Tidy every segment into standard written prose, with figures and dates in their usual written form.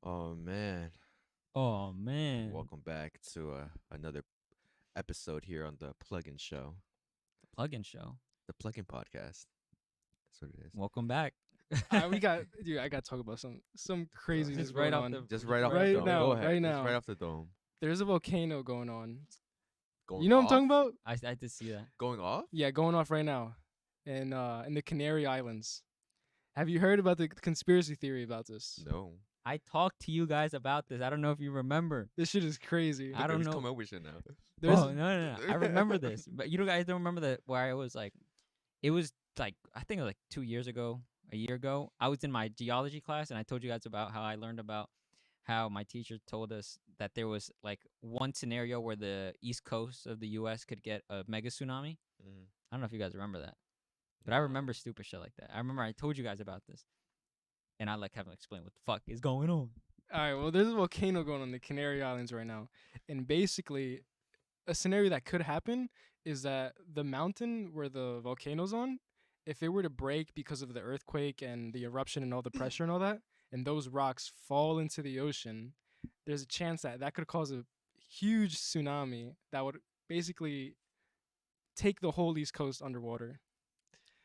Oh man, Oh man, welcome back to another episode here on the Plugin Show, the plug-in show. the Plugin Podcast. That's what it is. Welcome back. We got, dude. I got to talk about some craziness Just right going off on. the Just just right off right the dome. now, Go ahead. right Just now. right off the dome. There's a volcano going on. Going You know what I'm off? talking about? I did see that. Going off? Yeah, going off right now, in the Canary Islands. Have you heard about the conspiracy theory about this? No. I talked to you guys about this. I don't know if you remember. This shit is crazy. I don't He's know. coming up with shit now. There's Oh no. I remember this, but you guys don't remember that where I was like, it was like I think it was like 2 years ago, a year ago. I was in my geology class and I told you guys about how I learned about how my teacher told us that there was like one scenario where the east coast of the U.S. could get a mega tsunami. Mhm. I don't know if you guys remember that, but I remember stupid shit like that. I remember I told you guys about this, and I like haven't explained what the fuck is going on. All right, well, there's a volcano going on the Canary Islands right now. And basically, a scenario that could happen is that the mountain where the volcano's on, if it were to break because of the earthquake and the eruption and all the pressure and all that, and those rocks fall into the ocean, there's a chance that that could cause a huge tsunami that would basically take the whole East Coast underwater.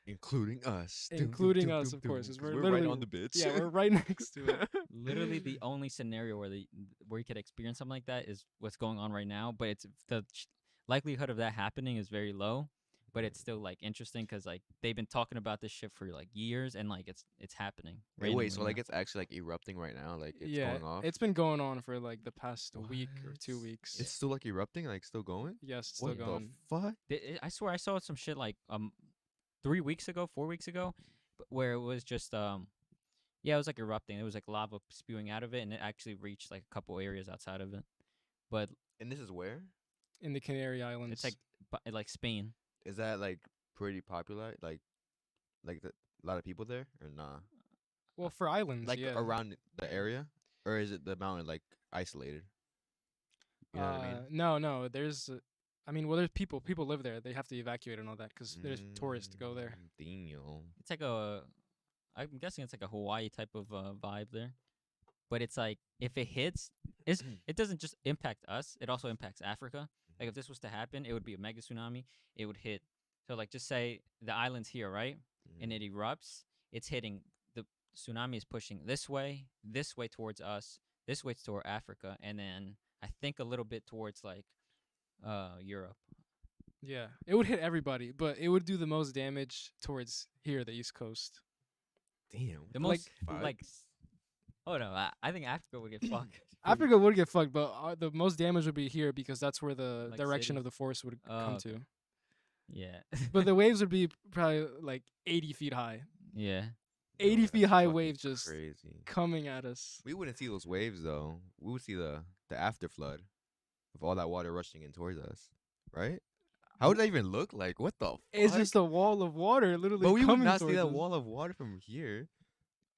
Including us. Including us, of course, 'cause we're right literally- on the bitch. Yeah, we're right next to it. Literally, the only scenario where you could experience something like that is what's going on right now. But it's the likelihood of that happening is very low. But it's still like interesting because like they've been talking about this shit for like years and like it's happening. Wait, randomly so like now. it's actually like erupting right now? Like it's Yeah, going off? it's been going on for like the past week or 2 What? weeks. It's still like erupting? Like still going? Yes, it's still What going. the fuck? I swear I saw some shit like 3 weeks ago, 4 weeks ago, where it was just yeah, it was like erupting. It was like lava spewing out of it, and it actually reached like a couple areas outside of it. But And this is where? In the Canary Islands. it's like Spain. Is that like pretty popular? Like a lot of people there or nah? well, for islands, Like yeah. around the area, or is it the mountain like isolated? You know what I mean? No, there's. Well, there's people. People live there. They have to evacuate and all that because there's tourists to go there. Damn. It's like I'm guessing it's like a Hawaii type of vibe there. But it's like if it hits, it doesn't just impact us. It also impacts Africa. Like if this was to happen, it would be a mega tsunami. It would hit. So like just say the island's here, right? And it erupts. It's hitting the tsunami is pushing this way towards us, this way toward Africa, and then I think a little bit towards like Europe. Yeah, it would hit everybody, but it would do the most damage towards here, the East Coast. Damn. The what most fuck? like oh no, I think Africa would get fucked. Africa would get fucked, but the most damage would be here because that's where the Like direction cities? of the force would Oh, come okay. to. Yeah. But the waves would be probably like 80 feet high. Yeah. 80 Yo, feet that's high fucking waves just crazy. coming at us. We wouldn't see those waves though. We would see the after flood of all that water rushing in towards us, right? How would that even look like? What the fuck? It's just a wall of water literally But we would coming not see towards that us. wall of water from here.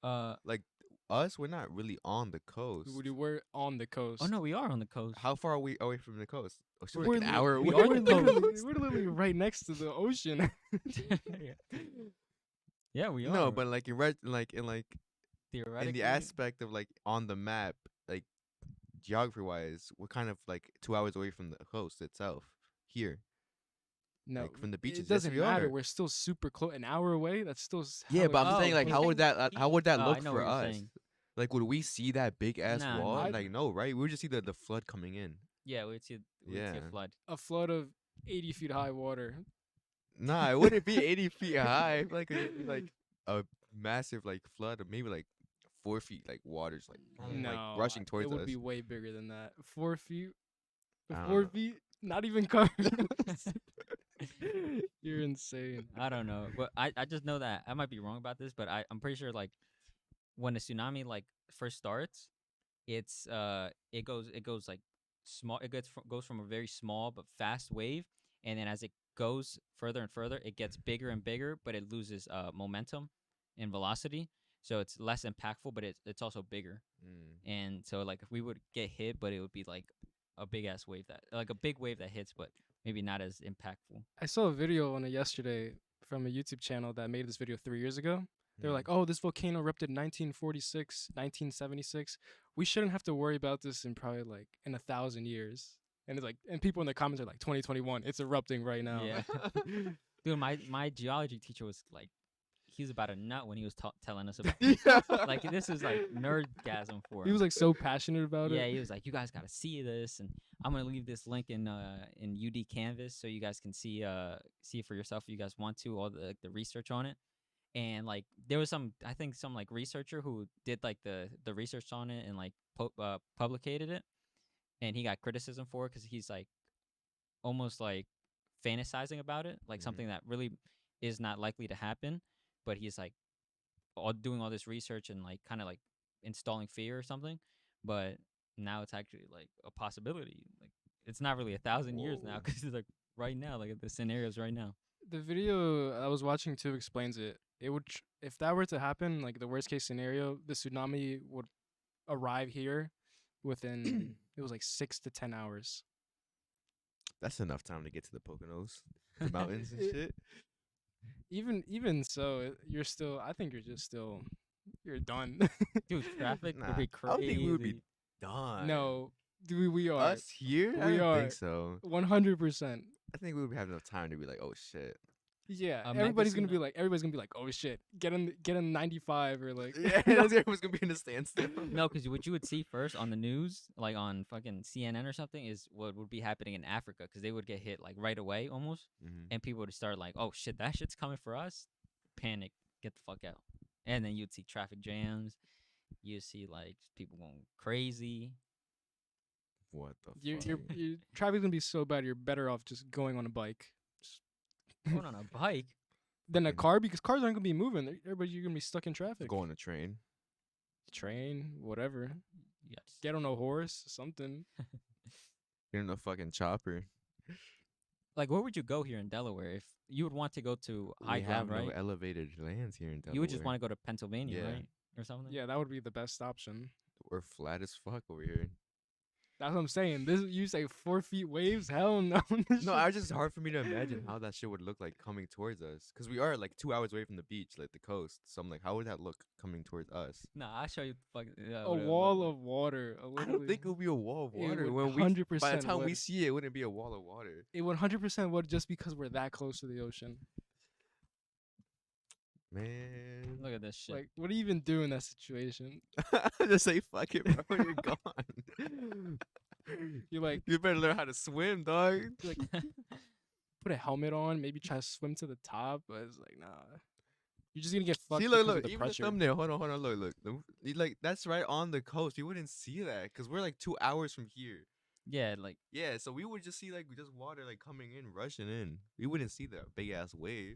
Like us, we're not really on the coast. We're on the coast. Oh no, we are on the coast. How far are we away from the coast? Oh, so We're like an li- hour we away. are we're, the coast. we're literally right next to the ocean. Yeah, we are. No, but like in theoretically, the aspect of like on the map, like geography wise, we're kind of like 2 hours away from the coast itself. Here, No, like from the beaches. it Yes, doesn't we matter. are. We're still super close. An hour away. That's still. Yeah, but I'm Oh, saying like okay. how would that I look know for what you're us? saying. Like would we see that big ass Nah, wall? no. Like no, right? We would just see the flood coming in. Yeah, we'd see Yeah. a flood. a flood of 80 feet high water. Nah, it wouldn't be 80 feet high. I feel like it'd be like a massive like flood of maybe like 4 feet like water's like No, like rushing towards it would us. be way bigger than that. 4 feet. I don't 4 know. feet. Not even covering. us. You're insane. I don't know, but I just know that I might be wrong about this, but I'm pretty sure like when a tsunami like first starts, it's it goes like small. It goes from a very small but fast wave, and then as it goes further and further, it gets bigger and bigger, but it loses momentum and velocity. So it's less impactful, but it's also bigger. Mm. And so like if we would get hit, but it would be like a big ass wave a big wave that hits, but maybe not as impactful. I saw a video on it yesterday from a YouTube channel that made this video 3 years ago. They're Mm. like, oh, this volcano erupted in 1946, 1976. we shouldn't have to worry about this in probably like in 1,000 years. And it's like, and people in the comments are like 2021, it's erupting right now. Yeah. Dude, my geology teacher was like, he was about a nut when he was telling us about it. Yeah. Like, this is like nerdgasm for him. He was like so passionate about yeah, it. he was like, you guys got to see this, and I'm gonna leave this link in UD Canvas so you guys can see it for yourself if you guys want to, all the research on it. And like there was some like researcher who did like the research on it and like publicated it, and he got criticism for it because he's like almost like fantasizing about it, like something that really is not likely to happen, but he's like doing all this research and like kind of like installing fear or something. But now it's actually like a possibility. Like it's not really 1,000 years now because it's like right now, like the scenarios right now. The video I was watching too explains it. It would, if that were to happen, like the worst case scenario, the tsunami would arrive here within it was like 6 to 10 hours. That's enough time to get to the Poconos, the mountains and shit. Even so, you're still. I think you're just still. You're done. Dude, traffic Nah, would be I crazy. don't think we would be done. No, we are Us here? I We don't are. think so. 100%. I think we would have enough time to be like, oh shit. Yeah, A everybody's mega gonna be like, oh shit, get in 95 or like. Yeah, that's everyone's gonna be in a standstill. No, because what you would see first on the news, like on fucking CNN or something, is what would be happening in Africa, because they would get hit like right away almost, and people would start like, oh shit, that shit's coming for us. Panic, get the fuck out. And then you'd see traffic jams. You'd see like people going crazy. What the Your fuck? traffic's gonna be so bad. You're better off just going on a bike. Going on a bike. Than a car, because cars aren't gonna be moving. Everybody, you're gonna be stuck in traffic. Go on a train. Train, whatever. Yes. Get on a horse, something. Get in a fucking chopper. Like, where would you go here in Delaware if you would want to go to high We have ground, no right? elevated lands here in Delaware. You would just want to go to Pennsylvania, Yeah. right, or something. Yeah, that would be the best option. We're flat as fuck over here. That's what I'm saying. This you say 4 feet waves? Hell no. No, it's just hard for me to imagine how that shit would look like coming towards us. Because we are like 2 hours away from the beach, like the coast. So I'm like, how would that look coming towards us? Nah, I'll show you. Fucking, a wall of water. I don't think it would be a wall of It water. would When we, 100% by the time we would. see it, it wouldn't be a wall of water. It 100% would, just because we're that close to the ocean. Man. Look at this shit. Like, what do you even do in that situation? Just say fuck it, bro. You're gone. You're like, You better learn how to swim, dog. like put a helmet on, maybe try to swim to the top, but it's like, nah. You're just gonna get fucked See, because look, of the even pressure. the thumbnail. Hold on, look. Like that's right on the coast. You wouldn't see that because we're like 2 hours from here. Yeah, like Yeah, so we would just see like just water like coming in, rushing in. We wouldn't see that big ass wave.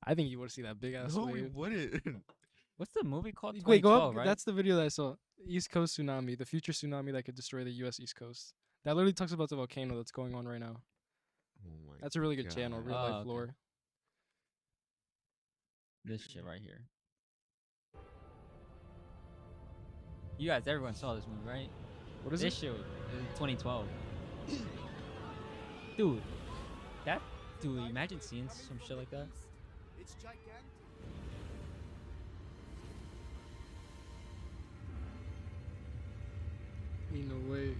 I think you want to see that big ass No, we wave. wouldn't. what's the movie called? Wait, go 2012, up. right? That's the video that I saw. East Coast tsunami, the future tsunami that could destroy the U.S. East Coast. That literally talks about the volcano that's going on right now. Oh my That's a really good channel, God. Real Oh, Life okay. Lore. This shit right here. You guys, everyone saw this movie, right? What is This it? shit was 2012. Dude, imagine seeing some shit like that. It's gigantic. Ain't no way.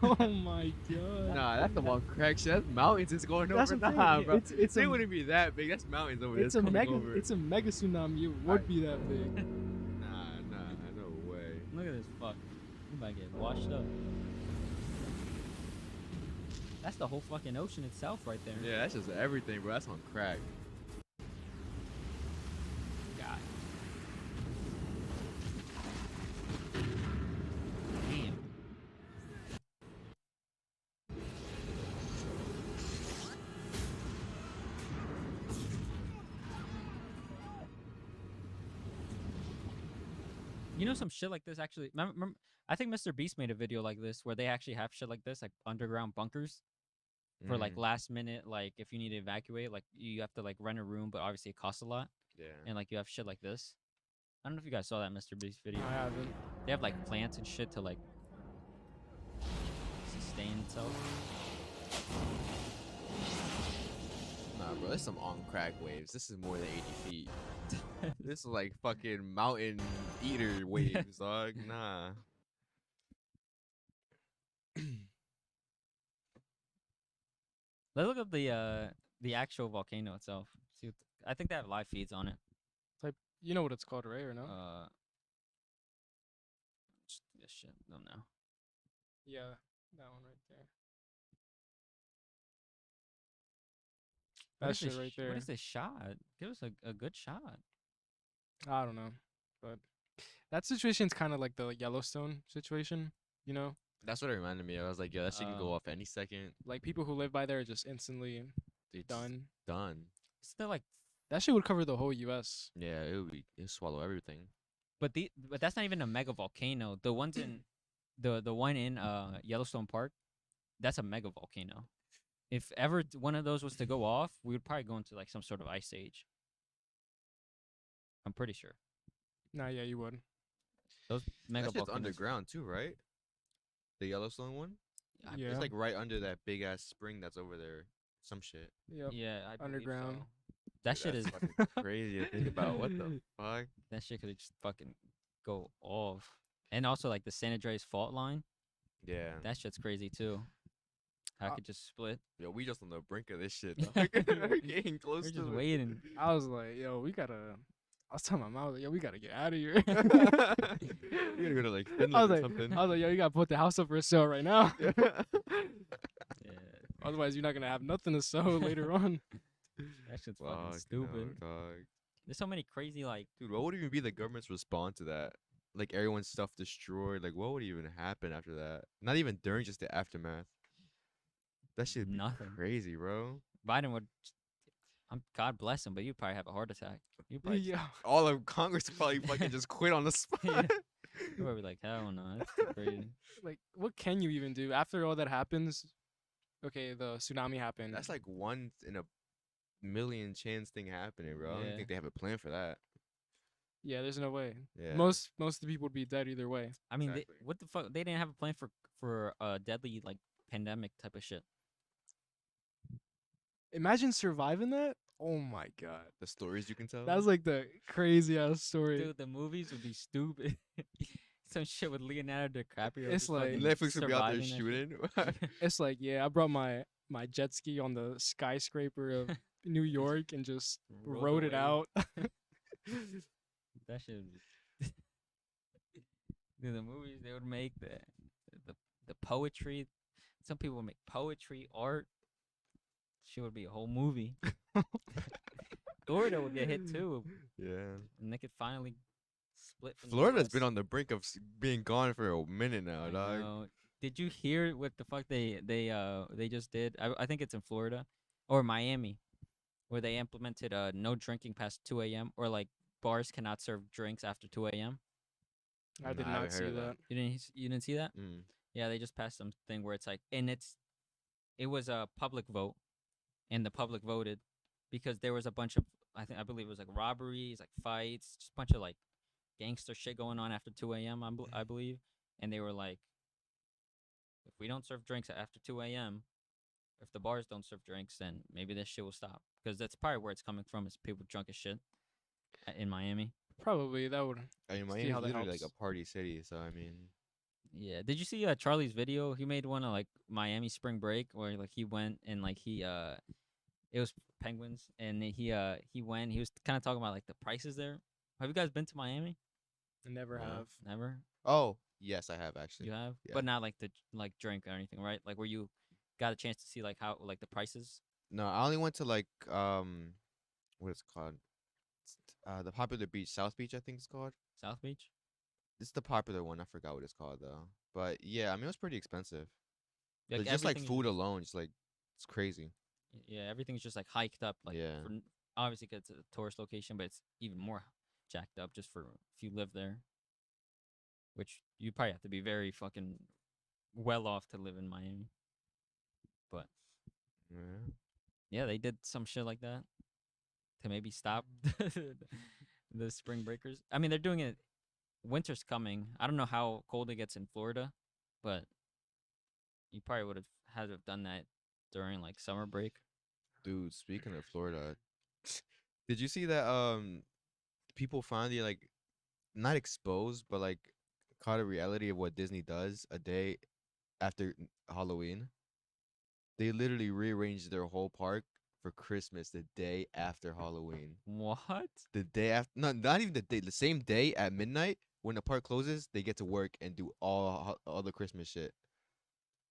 Oh my god. Nah, that's the one crack shit. That's mountains. It's going That's over. what I'm Nah, saying. bro. It's They a, wouldn't be that big. That's mountains over there. it's a coming mega over. it's a mega tsunami. It would Alright. be that big. Nah, no way. Look at this fuck. You might get washed up. That's the whole fucking ocean itself right there. Yeah, that's just everything, bro. That's on crack. God. Damn. You know, some shit like this actually. Remember, I think Mr. Beast made a video like this where they actually have shit like this, like underground bunkers for like last minute. Like if you need to evacuate, like you have to like rent a room, but obviously it costs a lot. Yeah. And like you have shit like this. I don't know if you guys saw that Mr. Beast video. I haven't. They have like plants and shit to like sustain itself. Nah, bro. There's some on crack waves. This is more than 80 feet. This is like fucking mountain eater waves, dog. Nah. Let's look up the actual volcano itself. See, I think they have live feeds on it. Type, you know what it's called, right? Or no? This shit. Don't know. Yeah, that one right there. What That is this shit right there. What is this shot? Give us a good shot. I don't know, but that situation's kind of like the Yellowstone situation. You know, That's what it reminded me of. I was like, yo, that shit can go Oh. off any second. like people who live by there are just instantly It's done. Done. Still like, That shit would cover the whole U.S. Yeah, it'd swallow everything. but that's not even a mega volcano. The ones in the one in Yellowstone Park, that's a mega volcano. If ever one of those was to go off, we would probably go into like some sort of ice age. I'm pretty sure. Nah, yeah, you would. Those mega That shit's volcanoes. underground too, right? The Yellowstone one. Yeah. It's like right under that big ass spring that's over there. Some shit. Yep. Yeah, I believe Underground. so. That shit Dude, is that's fucking crazy to think about. What the fuck? that shit could just fucking go off. And also like the San Andreas fault line, Yeah. that shit's crazy too. How it Uh, could just split. Yo, we just on the brink of this shit. Dog. We're getting close We're to just it. waiting. I was like, yo, we gotta. I was telling my mom, I was like, yo, we gotta get out of here. You gotta go to like Finland I was or like, something. yo, you gotta put the house up for sale right now. Yeah. Otherwise, you're not gonna have nothing to sell later on. That shit's Fuck, fucking no, stupid. dog. There's so many crazy like Dude, what would even be the government's response to that? Like everyone's stuff destroyed. Like what would even happen after that? Not even during, just the aftermath. That should be nothing. crazy, bro. Biden would God bless him, but you'd probably have a heart attack. You probably Yeah. All of Congress probably fucking just quit on the spot. Yeah. you would be like, hell no, that's too crazy. Like, what can you even do after all that happens? Okay, the tsunami happened. That's like one in a million chance thing happening, bro. I don't Yeah. think they have a plan for that. Yeah, there's no way. Yeah. Most of the people would be dead either way. I mean, Exactly. what the fuck? They didn't have a plan for a deadly like pandemic type of shit. Imagine surviving that. Oh my god, The stories you can tell. that's like the crazy ass story. Dude, the movies would be stupid. Some shit with Leonardo DiCaprio. It's just like- fucking Netflix would be out there surviving that shit. shooting. It's like, yeah, I brought my jet ski on the skyscraper of New York and just rode it away. out. That shit. Would be Dude, the movies they would make the poetry. Some people would make poetry, art. Shit would be a whole movie. Florida would get hit too, Yeah. and they could finally split. From Florida's the been US. on the brink of being gone for a minute now, I dog. know. Did you hear what the fuck they just did? I think it's in Florida or Miami, where they implemented no drinking past 2 a.m. or like bars cannot serve drinks after 2 a.m. I did Nah, I not haven't see heard of that. You didn't see that? Mm. Yeah, they just passed something where it's like, and it was a public vote, and the public voted because there was a bunch of I believe it was like robberies, like fights, just a bunch of like gangster shit going on after 2 a.m. I believe, and they were like, if we don't serve drinks after 2 a.m., if the bars don't serve drinks, then maybe this shit will stop because that's probably where it's coming from is people drunk as shit in Miami. Probably that would. I mean, See Miami's how that literally like helps. a party city, so I mean, Yeah. Did you see Charlie's video? He made one of like Miami spring break where like he went and like it was penguins and he went. He was kind of talking about like the prices there. Have you guys been to Miami? I never No. have. Never. oh yes, I have actually. You have, Yeah. but not like the like drink or anything, right? Like where you got a chance to see like how like the prices. No, I only went to like what is it called? The popular beach, South Beach, I think it's called. South Beach. It's the popular one. I forgot what it's called though. But yeah, I mean, it was pretty expensive. Like, But just like everything- food alone, just like it's crazy. Yeah, everything's just like hiked up. Like Yeah. obviously 'cause it's a tourist location, but it's even more jacked up just for if you live there. Which you probably have to be very fucking well off to live in Miami. But Yeah. yeah, they did some shit like that to maybe stop the spring breakers. I mean, they're doing it. Winter's coming. I don't know how cold it gets in Florida, but you probably would have had to have done that during like summer break. Dude, speaking of Florida, did you see that people finally like not exposed but like caught a reality of what Disney does a day after Halloween? They literally rearranged their whole park for Christmas the day after Halloween. What? The day after, no, not even the day. The same day at midnight when the park closes, they get to work and do all the Christmas shit.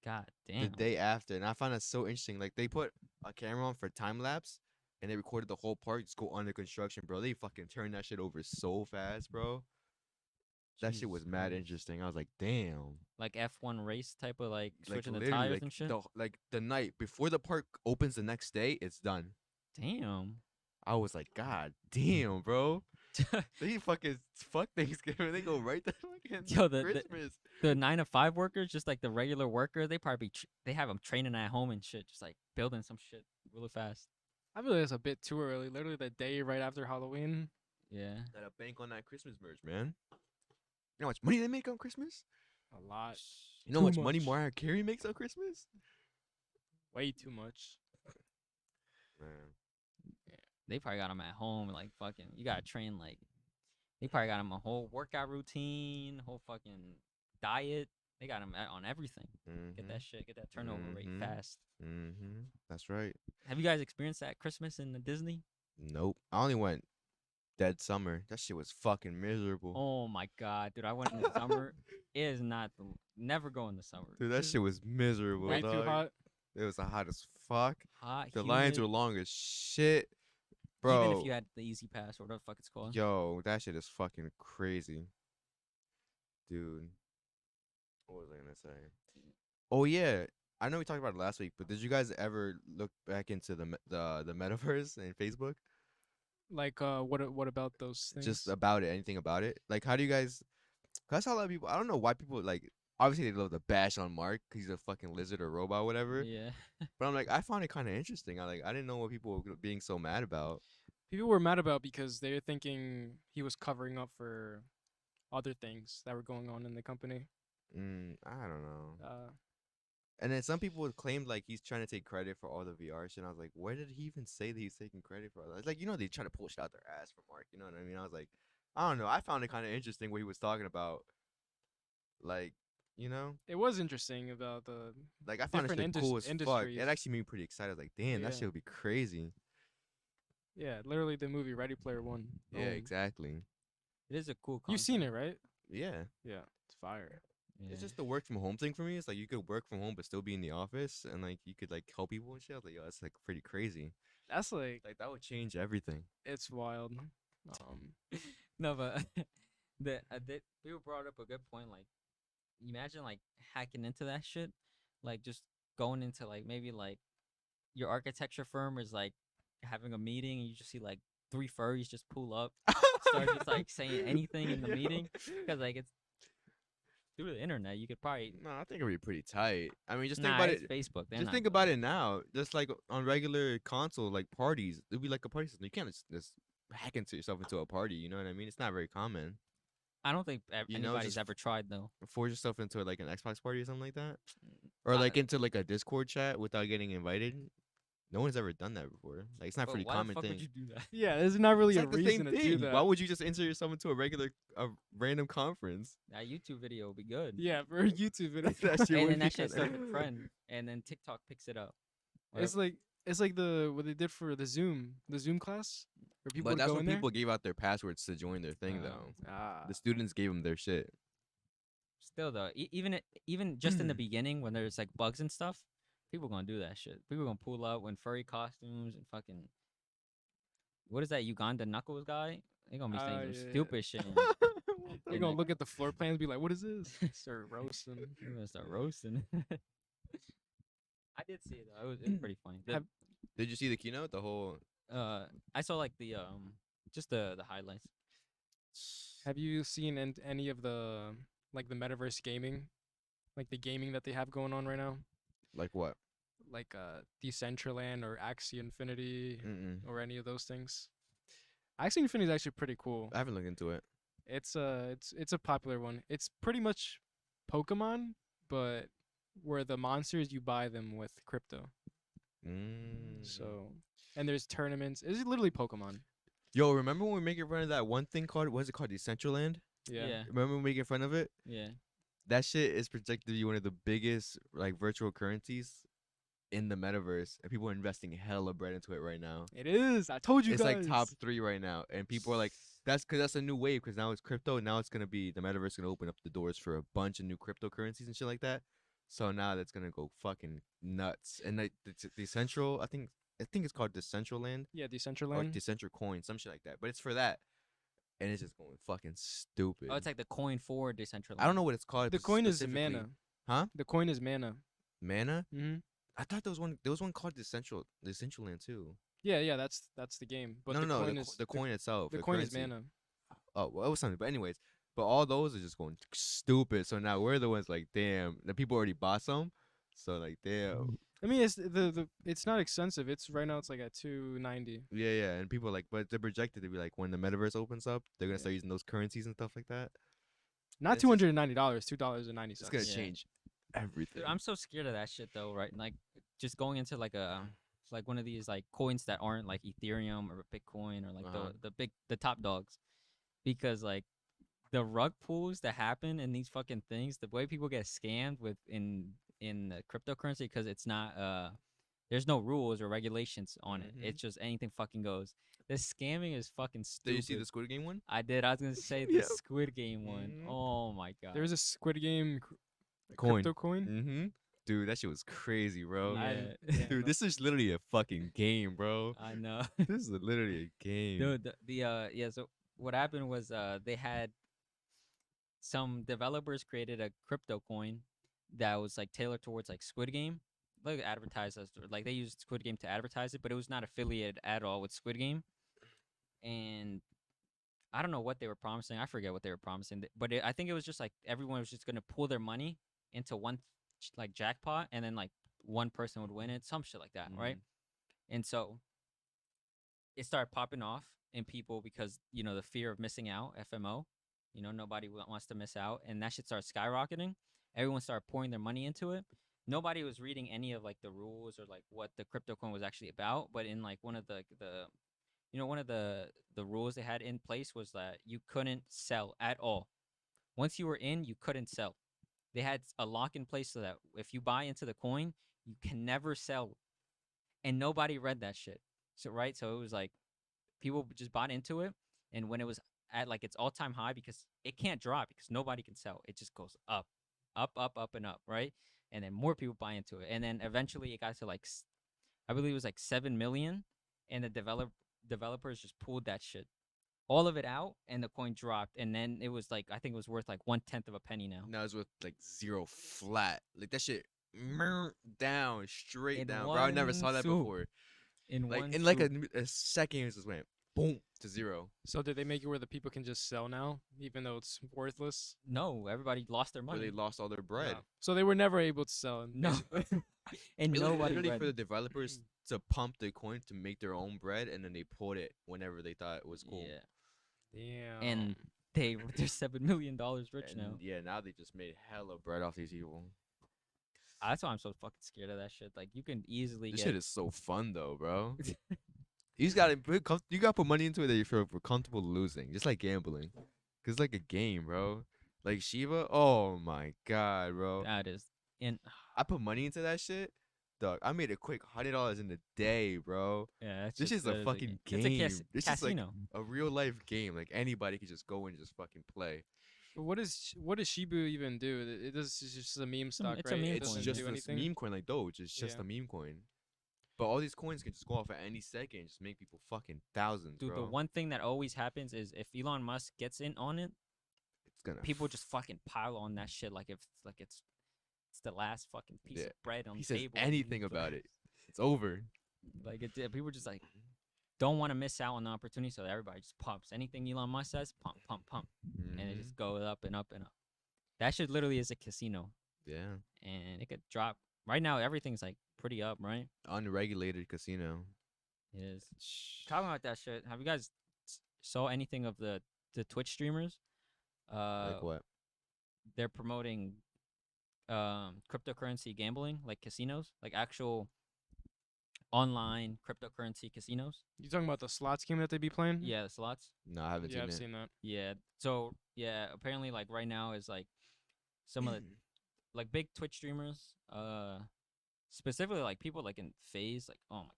God The damn. day after, and I found that so interesting. Like they put a camera on for time lapse, and they recorded the whole park just go under construction, bro. They fucking turned that shit over so fast, bro. That shit was Jesus mad Christ. interesting. I was like, damn. Like F1 race type of like switching the literally, tires like and shit. the night before the park opens the next day, it's done. Damn. I was like, God damn, bro. They fucking fuck Thanksgiving. They go right to fucking Yo, Christmas. the 9 to 5 workers, just like the regular worker, they probably they have them training at home and shit, just like building some shit really fast. I feel like it's a bit too early. Literally the day right after Halloween. Yeah. Gotta bank on that Christmas merch, man. You know how much money they make on Christmas? A lot. You know how Too much money much. Mariah Carey makes on Christmas? Way too much. Man. They probably got them at home, like fucking. You gotta train like. They probably got them a whole workout routine, whole fucking diet. They got them on everything. Get that shit, get that turnover rate fast. That's right. Have you guys experienced that Christmas in the Disney? Nope. I only went dead summer. That shit was fucking miserable. Oh my god, dude! I went in the summer. It is not never go in the summer. Dude, that shit was miserable. Way too dog. hot. It was hot as fuck. Hot. The lines were humid, long as shit. Bro. Even if you had the easy pass or whatever the fuck it's called. Yo, that shit is fucking crazy. Dude. What was I gonna say? Oh yeah. I know we talked about it last week, but did you guys ever look back into the metaverse and Facebook? Like what about those things? Just about it, anything about it? Like how do you guys, 'cause I saw a lot of people, I don't know why people like, obviously they love to bash on Mark 'cause he's a fucking lizard or robot or whatever. Yeah. But I'm like, I found it kind of interesting. I didn't know what people were being so mad about. People were mad about because they were thinking he was covering up for other things that were going on in the company. I don't know. And then some people would claim like he's trying to take credit for all the VR shit. And I was like, where did he even say that he's taking credit for all that? It's like, they try to pull shit out their ass for Mark. You know what I mean? I was like, I don't know. I found it kind of interesting what he was talking about. Like, It was interesting about the like I found it different cool as fuck. industries. It actually made me pretty excited. I was like, damn, that Yeah. shit would be crazy. yeah, literally the movie Ready Player One. Yeah, exactly. It is a cool concept. You've seen it, right? Yeah. Yeah, it's fire. Yeah. It's just the work from home thing for me. It's like you could work from home but still be in the office and like you could like help people and shit. I was like, yo, that's like pretty crazy. That's like Like that would change everything. it's wild. No, but people brought up a good point. Like, imagine like hacking into that shit, like just going into like maybe like your architecture firm is like having a meeting and you just see like 3 furries just pull up, start just like saying anything in the meeting because like it's through the internet. You could probably No, I think it'd be pretty tight. I mean, just think about it's it. Facebook. They're Just not think doing about it now. Just like on regular console, like parties, it'd be like a party system. You can't just hack into yourself into a party. You know what I mean? It's not very common. I don't think You know, anybody's just ever tried though. Force yourself into like an Xbox party or something like that, or like into like a Discord chat without getting invited. No one's ever done that before. Like it's not a But pretty why common the fuck thing. would you do that? Yeah, there's not really It's a like the reason same to do thing. that. Why would you just insert yourself into a random conference? That YouTube video would be good. Yeah, for a YouTube video. That shit And would then be that shit kinda- starts a trend, and then TikTok picks it up. It's like the what they did for the Zoom class, where people But would that's go when in people gave out their passwords to join their thing, Oh. though. there. Ah, The students gave them their shit. Still though, even just in the beginning when there's like bugs and stuff, people gonna do that shit. People gonna pull up when furry costumes and fucking what is that Uganda Knuckles guy? They gonna be saying some yeah. stupid shit. They're And, gonna like, look at the floor plans, and be like, "What is this?" Start roasting. They're gonna start roasting. I did see it though. It was pretty funny. Did you see the keynote? The whole. I saw like the just the highlights. Have you seen any of the like the metaverse gaming, like the gaming that they have going on right now, Like what? like Decentraland or Axie Infinity or any of those things? Axie Infinity is actually pretty cool. I haven't looked into it. It's a popular one. It's pretty much Pokemon, but where the monsters you buy them with crypto. So, and there's tournaments. It's literally Pokemon. Yo, remember when we were making fun of that one thing called, what is it called? Decentraland? Yeah. Remember when we making fun of it? Yeah. That shit is projected to be one of the biggest like virtual currencies in the metaverse, and people are investing hella bread into it right now. It is. I told you It's guys. like top 3 right now, and people are like, that's because that's a new wave. Because now it's crypto. Now it's gonna be the metaverse gonna open up the doors for a bunch of new cryptocurrencies and shit like that. So now that's gonna go fucking nuts. And like the Decentral, I think it's called Decentraland Yeah, or Decentraland. Decentral Coin, some shit like that. But it's for that, and it's just going fucking stupid. Oh, it's like the coin for Decentraland. I don't know what it's called. The coin is specifically. mana. Huh? The coin is mana. Mana? Mm-hmm. I thought there was one called Decentraland too. Yeah, that's the game. But No, coin the coin itself. The coin is currency. mana. Oh, well, it was something. But anyways, but all those are just going stupid. So now we're the ones like, damn, the people already bought some. So like, damn. I mean, it's it's not expensive. It's right now it's like at $290. Yeah. And people are like, but they're projected to be like, when the metaverse opens up, they're gonna start using those currencies and stuff like that. Not $290, $2.90. It's gonna change everything. Dude, I'm so scared of that shit though, right? Like just going into like one of these like coins that aren't like Ethereum or Bitcoin or like the top dogs, because like the rug pulls that happen in these fucking things, the way people get scammed with in the cryptocurrency, because it's not there's no rules or regulations on it. It's just anything fucking goes. This scamming is fucking stupid. Did you see the Squid Game one? I did. I was gonna say the Squid Game one. Oh my god. There's a Squid Game Coin. crypto coin. Mm-hmm. Dude, that shit was crazy, bro. Yeah. Dude, this is literally a fucking game, bro. I know. This is literally a game. Dude, so what happened was they had some developers created a crypto coin that was like tailored towards like Squid Game. Like advertised as like they used Squid Game to advertise it, but it was not affiliated at all with Squid Game. And I don't know what they were promising. I forget what they were promising, but I think it was just like everyone was just gonna pull their money into one like jackpot, and then like one person would win it, some shit like that, right? And so it started popping off in people because the fear of missing out, FMO. Nobody wants to miss out, and that shit started skyrocketing. Everyone started pouring their money into it. Nobody was reading any of like the rules or like what the crypto coin was actually about, but in like one of the rules they had in place was that you couldn't sell at all. Once you were in, you couldn't sell. They had a lock in place so that if you buy into the coin, you can never sell. And nobody read that shit. So it was like people just bought into it, and when it was at like its all-time high, because it can't drop because nobody can sell. It just goes up, and up, right? And then more people buy into it. And then eventually it got to like I believe it was like 7 million, and the developers just pulled that shit, all of it out, and the coin dropped. And then it was like, I think it was worth like 1/10 of a penny now. Now it's worth like 0 flat. Like that shit down, straight down. Bro, I never saw that before. In like a second, it just went boom to 0. So did they make it where the people can just sell now, even though it's worthless? No, everybody lost their money. But they lost all their bread. No. So they were never able to sell. No. And it nobody literally read. For the developers to pump the coin to make their own bread, and then they pulled it whenever they thought it was cool. Yeah. Damn. And they're $7 million rich now. Yeah, now they just made hella bread off these people. That's why I'm so fucking scared of that shit. Like, you can easily This shit is so fun though, bro. You just gotta put money into it that you feel comfortable losing, just like gambling. Cause it's like a game, bro. Like Shiba, oh my god, bro. That is I put money into that shit, dog. I made a quick $100 in a day, bro. Yeah, this is a fucking game. It's a this is like casino. a real life game. Like anybody could just go and just fucking play. But what does Shiba even do? It's just a meme stock, it's a right? meme It's coin. just do a anything? meme coin like Doge. It's just a meme coin. But all these coins can just go off at any second and just make people fucking thousands, Dude, bro. the one thing that always happens is if Elon Musk gets in on it, It's gonna people just fucking pile on that shit like it's the last fucking piece of bread on he the says table. anything about it, it's over. Like people just like don't want to miss out on the opportunity, so everybody just pumps anything Elon Musk says, pump, and it just goes up and up and up. That shit literally is a casino. Yeah. And it could drop. Right now, everything's like pretty up, right? Unregulated casino. It is. Talking about that shit, have you guys saw anything of the Twitch streamers? Like what? They're promoting cryptocurrency gambling, like casinos, like actual online cryptocurrency casinos. You talking about the slots game that they be playing? Yeah, the slots. No, I haven't Yeah, I've seen seen that. Yeah. So yeah, apparently like right now is like some of the like big Twitch streamers, specifically like people like in FaZe, like oh my,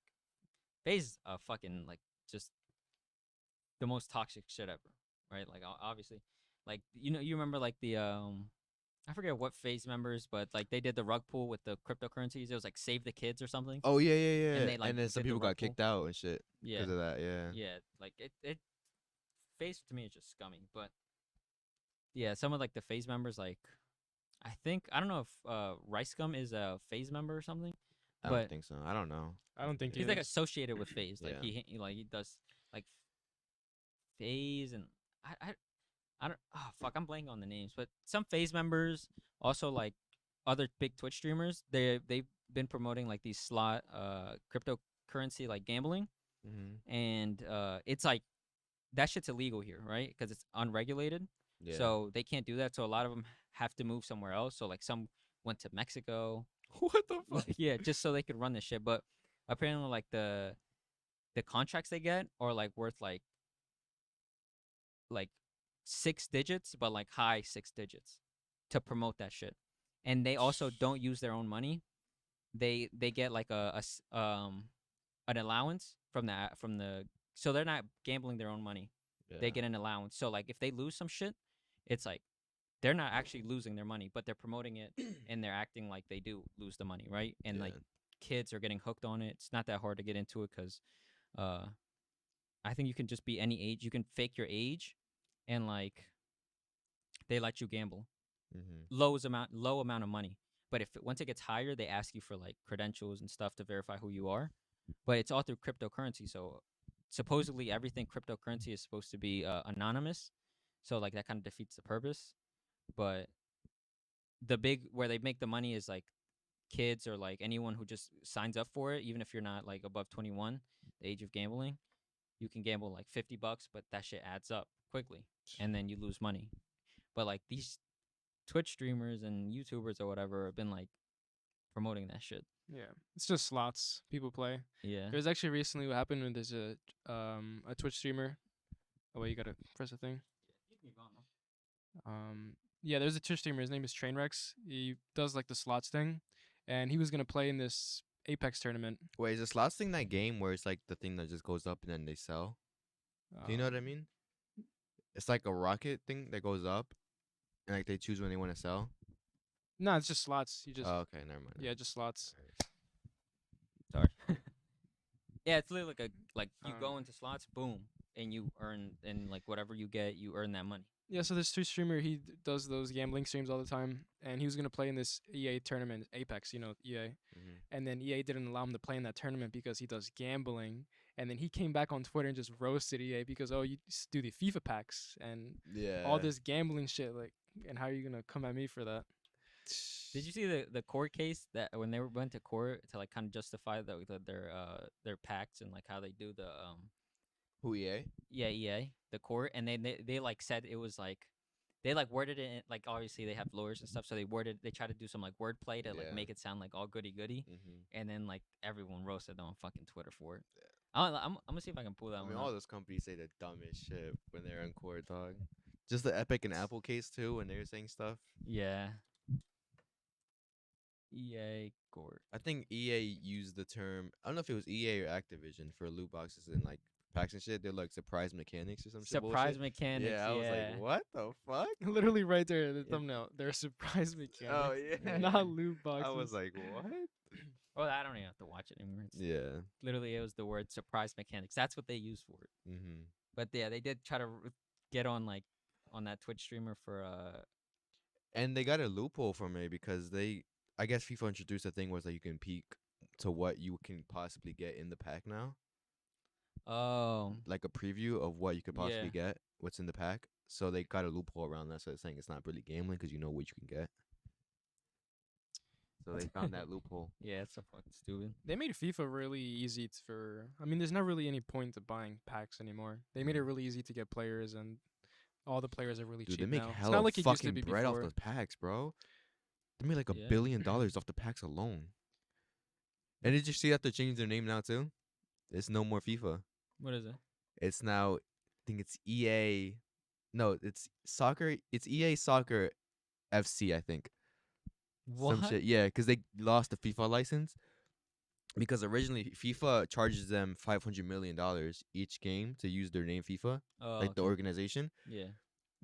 FaZe is fucking like just the most toxic shit ever, right? Like obviously, like you remember like the I forget what FaZe members, but like they did the rug pull with the cryptocurrencies. It was like save the kids or something, Oh yeah. and they like And then some did the people rug got pull. kicked out and shit Yeah, because of that. Yeah. yeah, like it FaZe to me is just scummy, but yeah, some of like the FaZe members, like I don't know if Rice Gum is a FaZe member or something, I don't but think so. I don't know. I don't think he's he like is. associated with FaZe. Like Yeah. he does like FaZe and I don't fuck I'm blanking on the names, but some FaZe members also like other big Twitch streamers. They've been promoting like these slot cryptocurrency like gambling, Mm-hmm. and it's like that shit's illegal here, right? Because it's unregulated. Yeah. So they can't do that. So a lot of them have to move somewhere else. So like some went to Mexico. What the fuck? Yeah, just so they could run this shit. But apparently, like the contracts they get are like worth like 6 digits, but like high 6 digits to promote that shit. And they also don't use their own money. They get like an allowance from the so they're not gambling their own money. Yeah. They get an allowance. So like if they lose some shit, it's like they're not actually losing their money, but they're promoting it and they're acting like they do lose the money, right? And like kids are getting hooked on it. It's not that hard to get into it because I think you can just be any age. You can fake your age and like they let you gamble. Mm-hmm. Low amount of money. But once it gets higher, they ask you for like credentials and stuff to verify who you are. But it's all through cryptocurrency. So supposedly everything cryptocurrency is supposed to be anonymous. So like that kind of defeats the purpose. But the big where they make the money is like kids or like anyone who just signs up for it, even if you're not like above 21, the age of gambling. You can gamble like $50, but that shit adds up quickly, and then you lose money. But like these Twitch streamers and YouTubers or whatever have been like promoting that shit. Yeah, it's just slots people play. Yeah. There's actually recently what happened when there's a Twitch streamer. Oh wait, you gotta press the thing. Yeah, there's a Twitch streamer. His name is Trainwrecks. He does like the slots thing, and he was gonna play in this Apex tournament. Wait, is the slots thing that game where it's like the thing that just goes up and then they sell? Do you know what I mean? It's like a rocket thing that goes up, and like they choose when they want to sell. No, it's just slots. You just Oh, okay, never mind. yeah, just slots. Sorry. Yeah, it's literally like you go into slots, boom, and you earn, and like whatever you get, you earn that money. Yeah, so this Twitch streamer, he does those gambling streams all the time, and he was gonna play in this EA tournament, Apex, EA, Mm-hmm. and then EA didn't allow him to play in that tournament because he does gambling, and then he came back on Twitter and just roasted EA because you do the FIFA packs and all this gambling shit, like, and how are you gonna come at me for that? Did you see the court case that when they went to court to like kind of justify their pacts and like how they do the Who, EA? Yeah, EA, the court, and they like said it was like they like worded it like obviously they have lawyers and stuff, so they try to do some like wordplay to like make it sound like all goody goody, and then like everyone roasted them on fucking Twitter for it. I'm gonna see if I can pull that one. All those companies say the dumbest shit when they're in court, dog. Just the Epic and Apple case too, when they were saying stuff. Yeah. EA court. I think EA used the term. I don't know if it was EA or Activision for loot boxes and like packs and shit. They're like surprise mechanics or some shit. Surprise bullshit. mechanics. Yeah, I was like, what the fuck? Literally right there in the thumbnail. They're surprise mechanics. Oh yeah, not loot boxes. I was like, what? Well, I don't even have to watch it anymore. Yeah. Literally, it was the word surprise mechanics. That's what they use for it. Mm-hmm. But yeah, they did try to get on like on that Twitch streamer for And they got a loophole from it because I guess FIFA introduced a thing where it's like you can peek to what you can possibly get in the pack now. Oh. Like a preview of what you could possibly get, what's in the pack. So they got a loophole around that, so it's saying it's not really gambling because you know what you can get. So they found that loophole. Yeah, it's so fucking stupid. They made FIFA really easy I mean, there's not really any point to buying packs anymore. They made it really easy to get players, and all the players are really cheap They make now. It's hella not like it used to fucking be bread off before. those packs, bro. They made like $1 billion off the packs alone. And did you see that they're changing their name now too? It's no more FIFA. What is it? It's now, I think it's EA. No, it's soccer. It's EA Soccer FC, I think. What? Some shit. Yeah, because they lost the FIFA license. Because originally FIFA charges them $500 million each game to use their name FIFA, Oh, like the okay. organization. Yeah.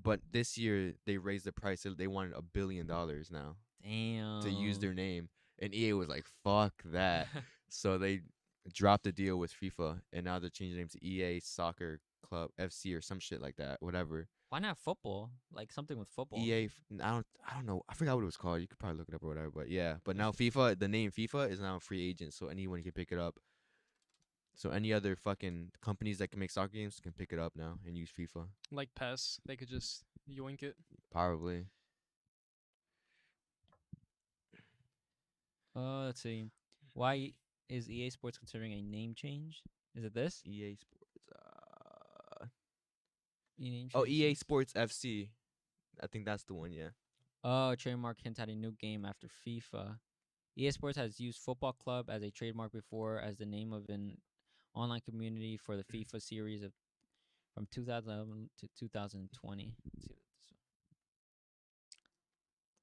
But this year they raised the price. So they wanted $1 billion now Damn. to use their name, and EA was like, "Fuck that." So they dropped the deal with FIFA, and now they're changing the name to EA Soccer Club FC or some shit like that. Whatever. Why not football? Like something with football. I don't know. I forgot what it was called. You could probably look it up or whatever. But yeah. But now FIFA, the name FIFA is now a free agent, so anyone can pick it up. So any other fucking companies that can make soccer games can pick it up now and use FIFA. Like PES, they could just yoink it. Probably. Let's see. Why is EA Sports considering a name change? Is it this? EA Sports. Name Oh, change? EA Sports FC. I think that's the one. Yeah. Oh, trademark hint at a new game after FIFA. EA Sports has used Football Club as a trademark before as the name of an online community for the FIFA series of from 2011 to 2020. Let's see what this one.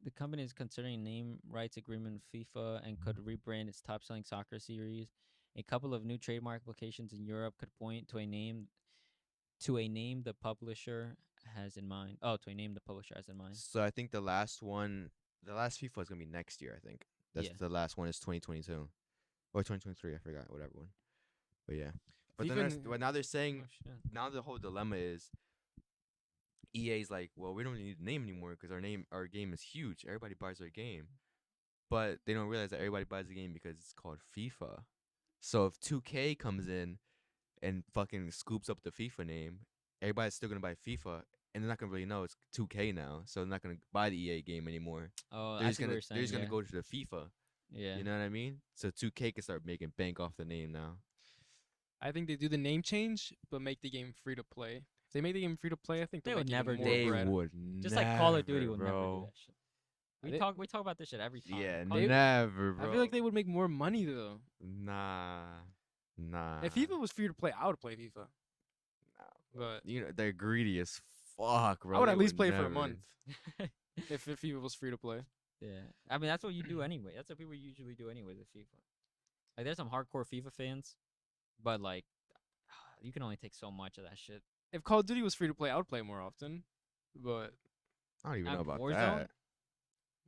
The company is considering a name rights agreement with FIFA and could rebrand its top-selling soccer series. A couple of new trademark applications in Europe could point to a name the publisher has in mind. Oh, to a name the publisher has in mind. So I think the last FIFA is gonna be next year. I think that's Yeah. the last one is 2022 or 2023. I forgot whatever one. But yeah. But then FIFA but now they're saying Oh, shit. now the whole dilemma is EA's like, well, we don't need the name anymore because our game is huge. Everybody buys our game, but they don't realize that everybody buys the game because it's called FIFA. So if 2K comes in and fucking scoops up the FIFA name, everybody's still gonna buy FIFA, and they're not gonna really know it's 2K now, so they're not gonna buy the EA game anymore. Oh, They're I just see what gonna you're saying. they're just gonna yeah. go to the FIFA. Yeah. You know what I mean? So 2K can start making bank off the name now. I think they do the name change, but make the game free to play. If they make the game free to play, I think They they'll would make even never do more it. They bread. would Just like Call of Duty never, will never do bro. that shit. They- We talk about this shit every time. Yeah, Call of They- never, bro. I feel like they would make more money though. Nah. If FIFA was free to play, I would play FIFA. But You know, they're greedy as fuck, bro. I would They at least play for never. a month if FIFA was free to play. Yeah, I mean that's what you do anyway. That's what people usually do anyway with FIFA. Like there's some hardcore FIFA fans, but like you can only take so much of that shit. If Call of Duty was free to play, I would play more often. But I don't even know about Warzone? that.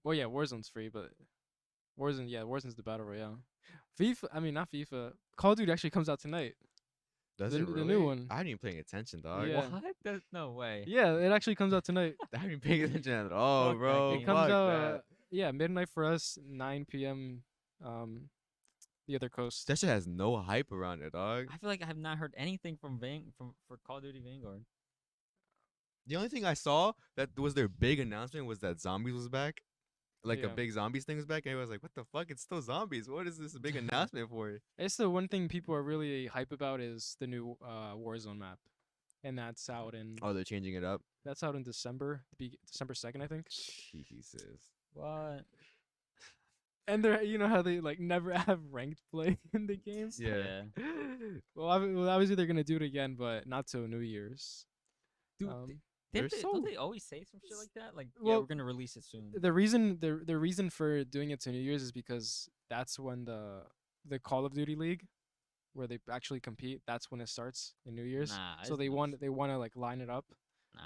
well, yeah, Warzone's free, but Warzone's the battle royale. FIFA, I mean not FIFA. Call of Duty actually comes out tonight. Does The- it the really? new one. I haven't even paying attention, dog. Yeah. What? There's no way. Yeah, it actually comes out tonight. I haven't been paying attention at all, Fuck that bro. game. It comes Fuck out that. yeah, midnight for us, 9 p.m. The other coast. That shit has no hype around it, dog. I feel like I have not heard anything from for Call of Duty Vanguard. The only thing I saw that was their big announcement was that zombies was back. Like a Yeah. big zombies thing was back. And everybody was like, what the fuck? It's still zombies. What is this big announcement for? It's the one thing people are really hype about is the new Warzone map, and that's out in Oh, they're changing it up? December, December 2nd, I think. Jesus. What? And they're how they like never have ranked play in the games. Yeah. Well, obviously they're gonna do it again, but not till New Year's. Dude, Um, They're don't they always say some shit like that? Like, yeah, Well, we're gonna release it soon. the reason for doing it to New Year's is because that's when the Call of Duty League, where they actually compete, that's when it starts in New Year's. Nah, So it's they no want to like line it up.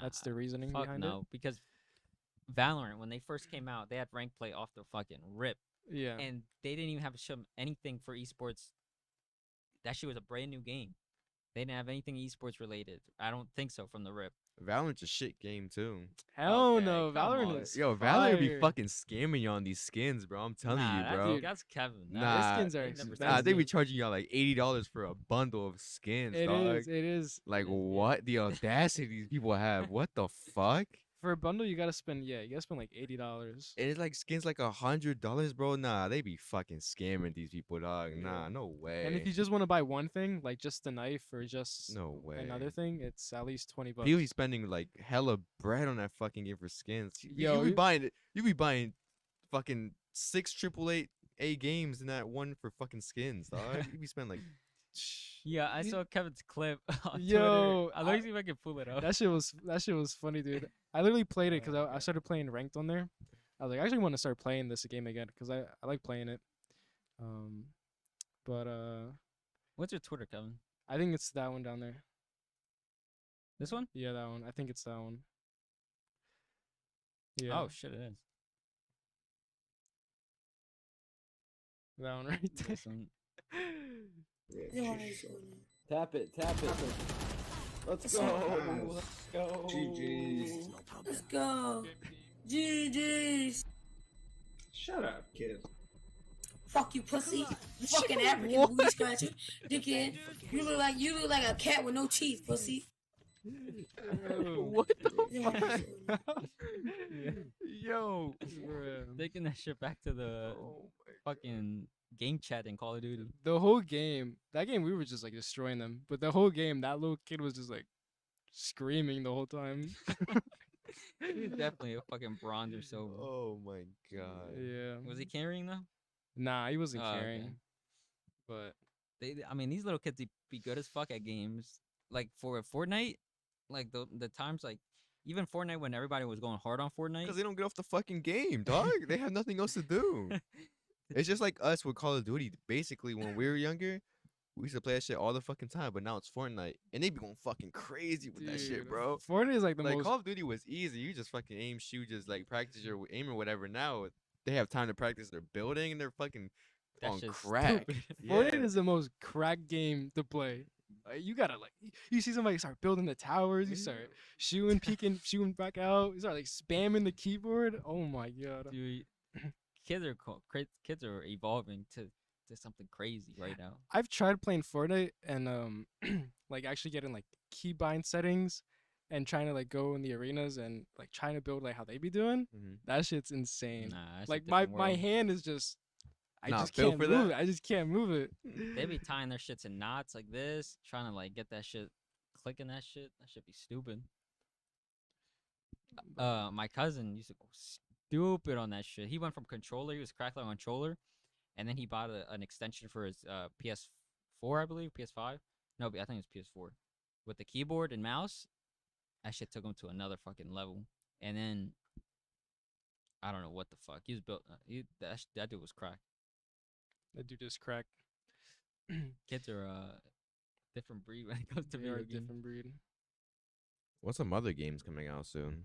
That's Nah, the reasoning fuck behind no, because Valorant when they first came out, they had rank play off the fucking rip, it. Yeah. and they didn't even have to show anything for esports. That shit was a brand new game. They didn't have anything esports related. I don't think so from the rip. Valorant's a shit game, too. Hell Okay, no, come Valorant on. is Yo, Valorant be fire. fucking scamming you on these skins, bro. I'm telling Nah, you, that bro. dude, that's Kevin. Nah, skins are they never expensive. said Nah, they be Expensive. charging y'all like $80 for a bundle of skins, It dog. is. It is. Like, It is, yeah. what? The audacity these people have. What the fuck? For a bundle, you gotta spend like $80. And it's like skins like $100, bro. Nah, they be fucking scamming these people, dog. Nah, Yeah. no way. And if you just want to buy one thing, like just the knife or just No way. another thing, it's at least $20. People be spending like hella bread on that fucking game for skins. Yo, You be buying fucking 6 AAA games in that one for fucking skins, dog. You be spending like Yeah, I You- saw Kevin's clip on Yo, Twitter. Let me see if I can pull it up. That shit was funny, dude. I literally played it because I Okay. started playing ranked on there, I was like, I actually want to start playing this game again because I like playing it. But What's your Twitter, Kevin? I think it's that one down there. This one? Yeah, that one. I think it's that one. Yeah. Oh shit, it is. That one right there. This one. Tap it. Let's go. Let's go. GG's. Let's go. GG's. Shut up, kid. Fuck you, pussy. You fucking African booty scratcher, dickhead. You look like a cat with no teeth, pussy. What the fuck? Yo, taking that shit back to the fucking game chat in Call of Duty. The whole game, that game, we were just like destroying them. But the whole game, that little kid was just like screaming the whole time. He's definitely a fucking bronze or silver. Oh my god. Yeah. Was he carrying though? Nah, he wasn't carrying. Okay. But I mean, these little kids be good as fuck at games. Like for Fortnite, like the times like even Fortnite when everybody was going hard on Fortnite. Because they don't get off the fucking game, dog. They have nothing else to do. It's just like us with Call of Duty. Basically, when we were younger, we used to play that shit all the fucking time. But now it's Fortnite, and they be going fucking crazy with that shit, bro. Fortnite is like the Like most. Call of Duty was easy. You just fucking aim, shoot, just like practice your aim or whatever. Now they have time to practice their building, and they're fucking That on shit's crack. stupid. Fortnite is the most crack game to play. You gotta like, you see somebody start building the towers, you start shooting, peeking, shooting back out, you start like spamming the keyboard. Oh my god. Dude, kids are evolving to something crazy right now. I've tried playing Fortnite and like actually getting like keybind settings and trying to like go in the arenas and like trying to build like how they be doing. That shit's insane. Nah, that's a Like different my world. hand is just I Not just built can't for move that. it. I just can't move it. They be tying their shits in knots like this, trying to like get that shit, clicking that shit. That should be stupid. My cousin used to go stupid on that shit. He went from controller, he was cracked on controller, and then he bought an extension for his PS4, I believe, PS5. No, I think it was PS4, with the keyboard and mouse. That shit took him to another fucking level. And then I don't know what the fuck he was built. That dude was cracked. That dude just cracked. Kids are different breed when it comes to They are video a games. different breed. What's some other games coming out soon?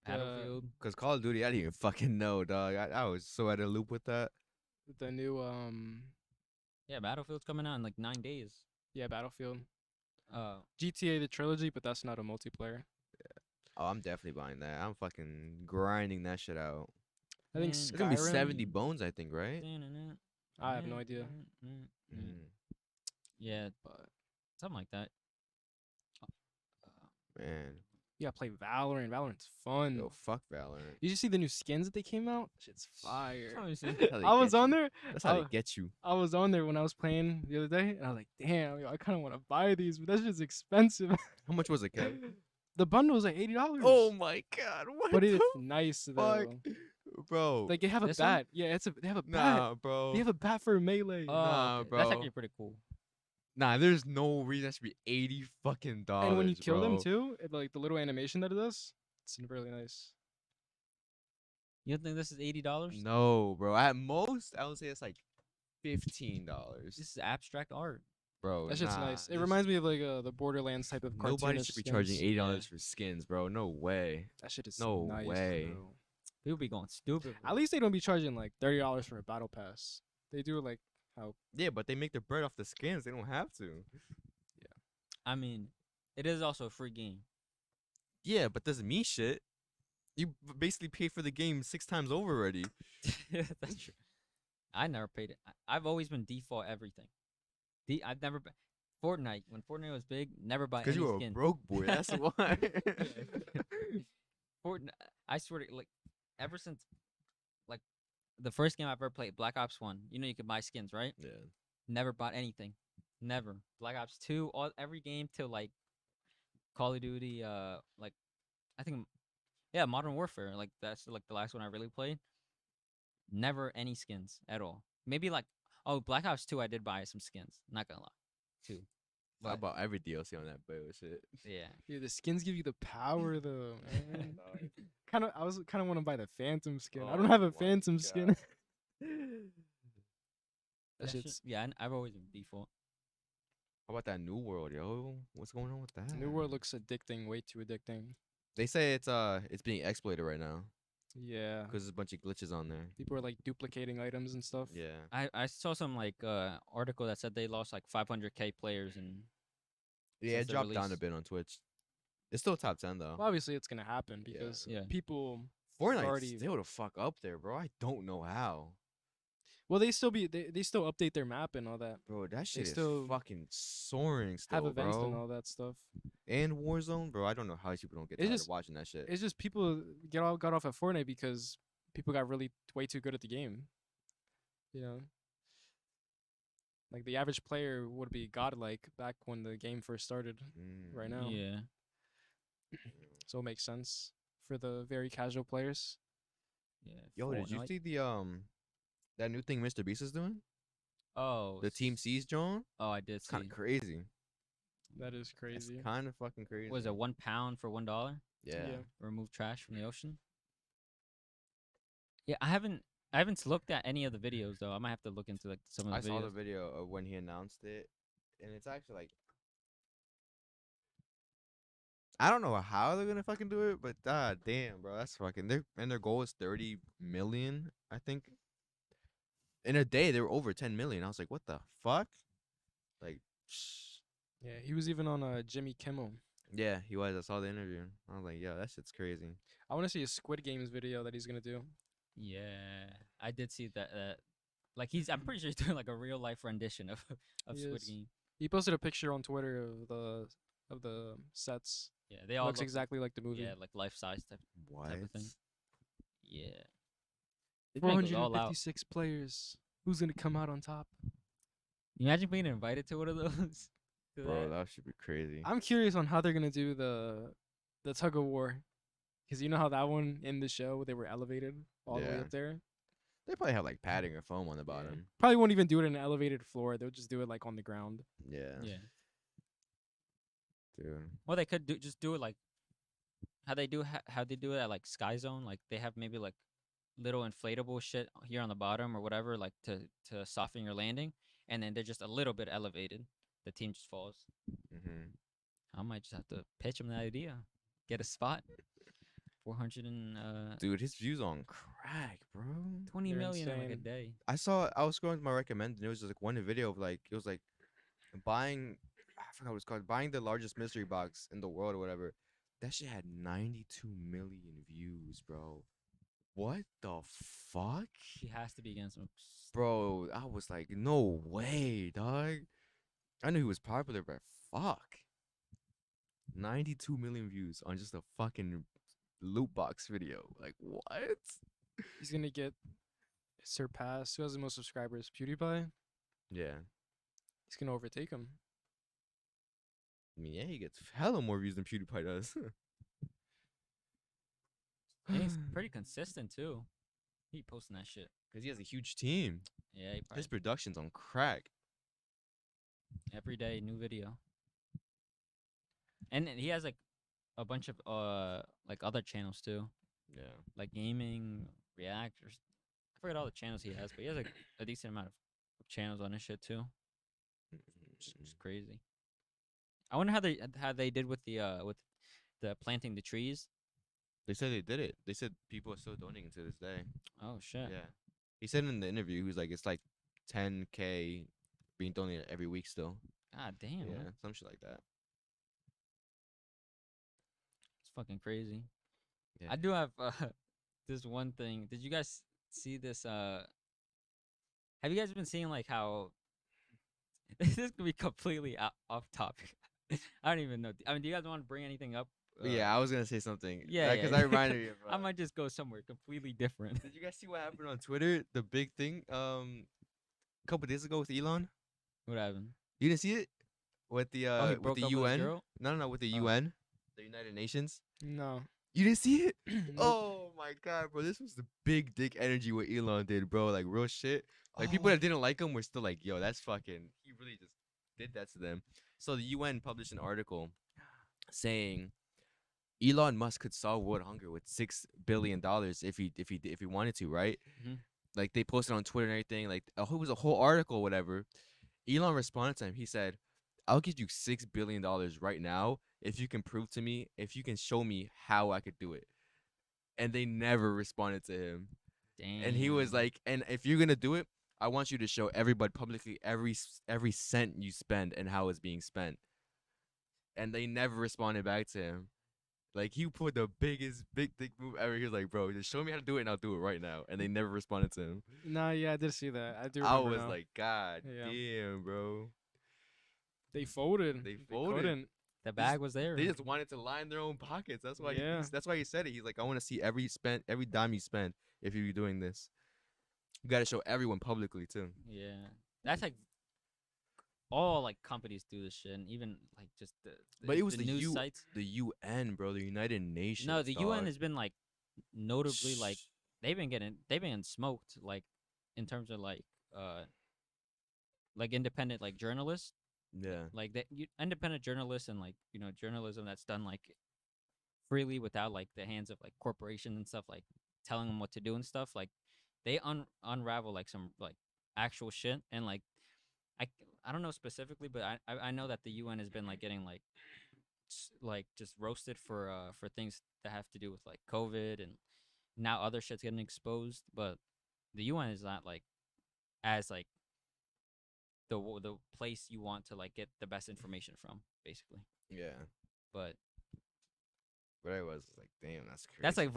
Battlefield. Because Call of Duty, I didn't even fucking know, dog. I was so out of the loop with that. The new Yeah, Battlefield's coming out in like 9 days. yeah, Battlefield. Uh, GTA the trilogy, but that's not a multiplayer. Oh, I'm definitely buying that. I'm fucking grinding that shit out. I think Man, It's gonna be Skyrim. 70 bones, I think, right? I have no idea. Yeah, But something like that. Man, you gotta play Valorant. Valorant's fun. yo, fuck Valorant. Did you see the new skins that they came out? Shit's fire. That's how they I was get on you. there. That's how I- they get you. I was on there when I was playing the other day, and I was like, "Damn, yo, I kind of want to buy these, but that's just expensive." How much was it, Kev? The bundle was like $80. Oh my god, what but it's the nice fuck? though. Bro. Like they have a This one? bat. Yeah, they have a bat. Nah, bro. They have a bat for melee. Nah, okay, bro. That's actually pretty cool. Nah, there's no reason that should be 80 fucking dollars. And when you kill them bro. too, like the little animation that it does, it's really nice. You don't think this is $80? No, bro. At most, I would say it's like $15. This is abstract art. Bro, That shit's nah, nice. It this- reminds me of like the Borderlands type of cartoon. Nobody should be charging $80 for skins, bro. No way. That shit is No nice, way. bro. People be going stupid. At least they don't be charging like $30 for a battle pass. They do it like how Yeah, but they make their bread off the skins. They don't have to. I mean, it is also a free game. Yeah, but doesn't mean shit. You basically paid for the game 6 times over already. That's true. I never paid it. I've always been default everything. I've never been Fortnite. When Fortnite was big, never buy any Because you were a skin. broke boy. That's why. Fortnite. I swear to like, ever since like the first game I've ever played, Black Ops 1. You know you could buy skins, right? Yeah. Never bought anything. Never. Black Ops 2, every game till like Call of Duty, like I think Modern Warfare. Like that's like the last one I really played. Never any skins at all. Maybe like Black Ops 2 I did buy some skins. Not gonna lie. 2. I But bought every DLC on that bullshit. yeah. the skins give you the power though, man. I was kind of want to buy the Phantom skin. I Oh don't have a my Phantom skin. God. That shit's Yeah, I've always been default. How about that New World, yo? What's going on with that? New World looks addicting, way too addicting. They say it's being exploited right now Yeah. because there's a bunch of glitches on there. People are like duplicating items and stuff. Yeah. I saw some like article that said they lost like 500K players and Yeah, since it the dropped down a release. bit on Twitch. It's still top 10 though. Well, obviously, it's gonna happen Yeah. because Yeah. people. Fortnite's already- still the fuck up there, bro. I don't know how. Well, they still update their map and all that. Bro, that shit still is fucking soaring still, Have events bro. and all that stuff. And Warzone, bro. I don't know how these people don't get It's tired just- of watching that shit. It's just people got off at Fortnite because people got really way too good at the game. You know, like the average player would be godlike back when the game first started. Right now, Yeah. so it makes sense for the very casual players. Yeah. Yo, did you Fortnite. see the that new thing Mr. Beast is doing? Oh. The Team C's John? Oh, I did It's see. kind of crazy. That is It's crazy. kind of fucking crazy. Was it £1 for $1? Yeah. Remove trash from the ocean. Yeah, I haven't looked at any of the videos though. I might have to look into like some of the I videos. saw the video of when he announced it, and it's actually like, I don't know how they're gonna fucking do it, but god damn, bro, that's fucking their goal is 30 million, I think. In a day, they were over 10 million. I was like, what the fuck? Like, Yeah, he was even on Jimmy Kimmel. yeah, he was. I saw the interview. I was like, yo, that shit's crazy. I want to see a Squid Games video that he's gonna do. Yeah, I did see that. Like I'm pretty sure he's doing like a real life rendition of He Squid is. Game. He posted a picture on Twitter of the sets. Yeah, they all Looks look exactly like the movie. Yeah, like life size type What? of thing. Yeah. This man goes all out. 456 players. Who's gonna come out on top? You imagine being invited to one of those? To Bro, that? that should be crazy. I'm curious on how they're gonna do the tug of war, because you know how that one in the show they were elevated all the way Yeah. up there. They probably have like padding or foam on the Yeah. bottom. Probably won't even do it in an elevated floor. They'll just do it like on the ground. Yeah. Yeah. Dude. Well, they could just do it like how they do it at like Sky Zone. Like they have maybe like little inflatable shit here on the bottom or whatever, like to soften your landing, and then they're just a little bit elevated. The team just falls. Mm-hmm. I might just have to pitch him the idea, get a spot. 400 and Dude, his views on crack, bro. 20 They're million in like a insane. day. I was scrolling through my recommended, and it was just like one video of like, it was like buying, I forgot what it's called, buying the largest mystery box in the world or whatever. That shit had 92 million views, bro. What the fuck? He has to be against him. Bro, I was like, no way, dog. I knew he was popular, but fuck. 92 million views on just a fucking loot box video. Like, what? He's gonna get surpassed. Who has the most subscribers? PewDiePie. Yeah. He's gonna overtake him. I mean, yeah, he gets hella more views than PewDiePie does. And he's pretty consistent too. He posting that shit. Because he has a huge team. Yeah, he probably, His production's on crack. every day new video. And he has like a bunch of like other channels too, Yeah. like gaming, reactors. I forget all the channels he has, but he has like a decent amount of channels on his shit too. It's crazy. I wonder how they did with the planting the trees. They said they did it. They said people are still donating to this day. Oh shit. Yeah. He said in the interview, he was like, it's like 10K being donated every week still. God damn. Yeah, man. some shit like that. It's fucking crazy. Yeah. I do have this one thing. Did you guys see this? Have you guys been seeing like how this is gonna be completely off topic? I don't even know. I mean, do you guys want to bring anything up? Yeah, I was gonna say something. Yeah, because yeah. I reminded me of. I might just go somewhere completely different. Did you guys see what happened on Twitter? The big thing, a couple days ago with Elon. What happened? You didn't see it with the he with broke the up with his UN. girl? No, with the Oh. UN, the United Nations. No. You didn't see it? Nope. Oh my god, bro! This was the big dick energy what Elon did, bro. Like real shit. Like people that didn't like him were still like, "Yo, that's fucking." He really just did that to them. So the UN published an article saying Elon Musk could solve world hunger with $6 billion if he wanted to, right? Mhm. Like they posted on Twitter and everything. Like it was a whole article, whatever. Elon responded to him. He said, "I'll give you $6 billion right now if you can prove to me, if you can show me how I could do it." And they never responded to him. Damn. And he was like, "And if you're gonna do it, I want you to show everybody publicly every cent you spend and how it's being spent." And they never responded back to him. Like he put the biggest big dick move ever. He was like, "Bro, just show me how to do it, and I'll do it right now." And they never responded to him. Nah, yeah, I did see that. I do. I Remember was now. like, "God Yeah. damn, bro." They folded. They folded. couldn't. the bag was there. They just wanted to line their own pockets. That's why. Yeah. That's why he said it. He's like, "I want to see every dime you spend if you're doing this. You got to show everyone publicly too." Yeah, that's like all like companies do this shit, and even like just the But it was the news sites. The UN, bro, the United Nations. No, the UN dog. has been like notably like they've been getting smoked like in terms of like independent like journalists, Yeah. like independent journalists and like journalism that's done like freely without like the hands of like corporations and stuff like telling them what to do and stuff, like they unravel like some like actual shit. And like I don't know specifically, but I know that the UN has been like getting like just roasted for things that have to do with like COVID, and now other shit's getting exposed. But the UN is not like as like the place you want to like get the best information from, basically. Yeah. But I was like, damn, that's crazy. that's like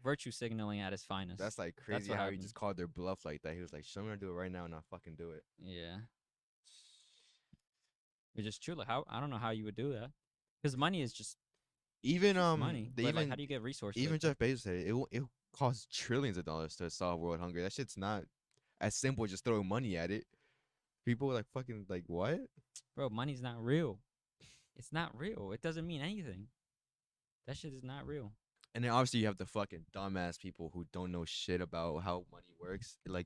virtue signaling at its finest. That's like crazy what how he happened. just called their bluff like that. He was like, "Show me how to do it right now," and I'll fucking do it. Yeah. Which is true. Like how I don't know how you would do that, because money is just Even money. they But even like, how do you get resources? even like that? Jeff Bezos said it costs trillions of dollars to solve world hunger. That shit's not as simple as just throwing money at it. People were like fucking like what? Bro, money's not real. It's not real. It doesn't mean anything. That shit is not real. And then obviously you have the fucking dumbass people who don't know shit about how money works. Like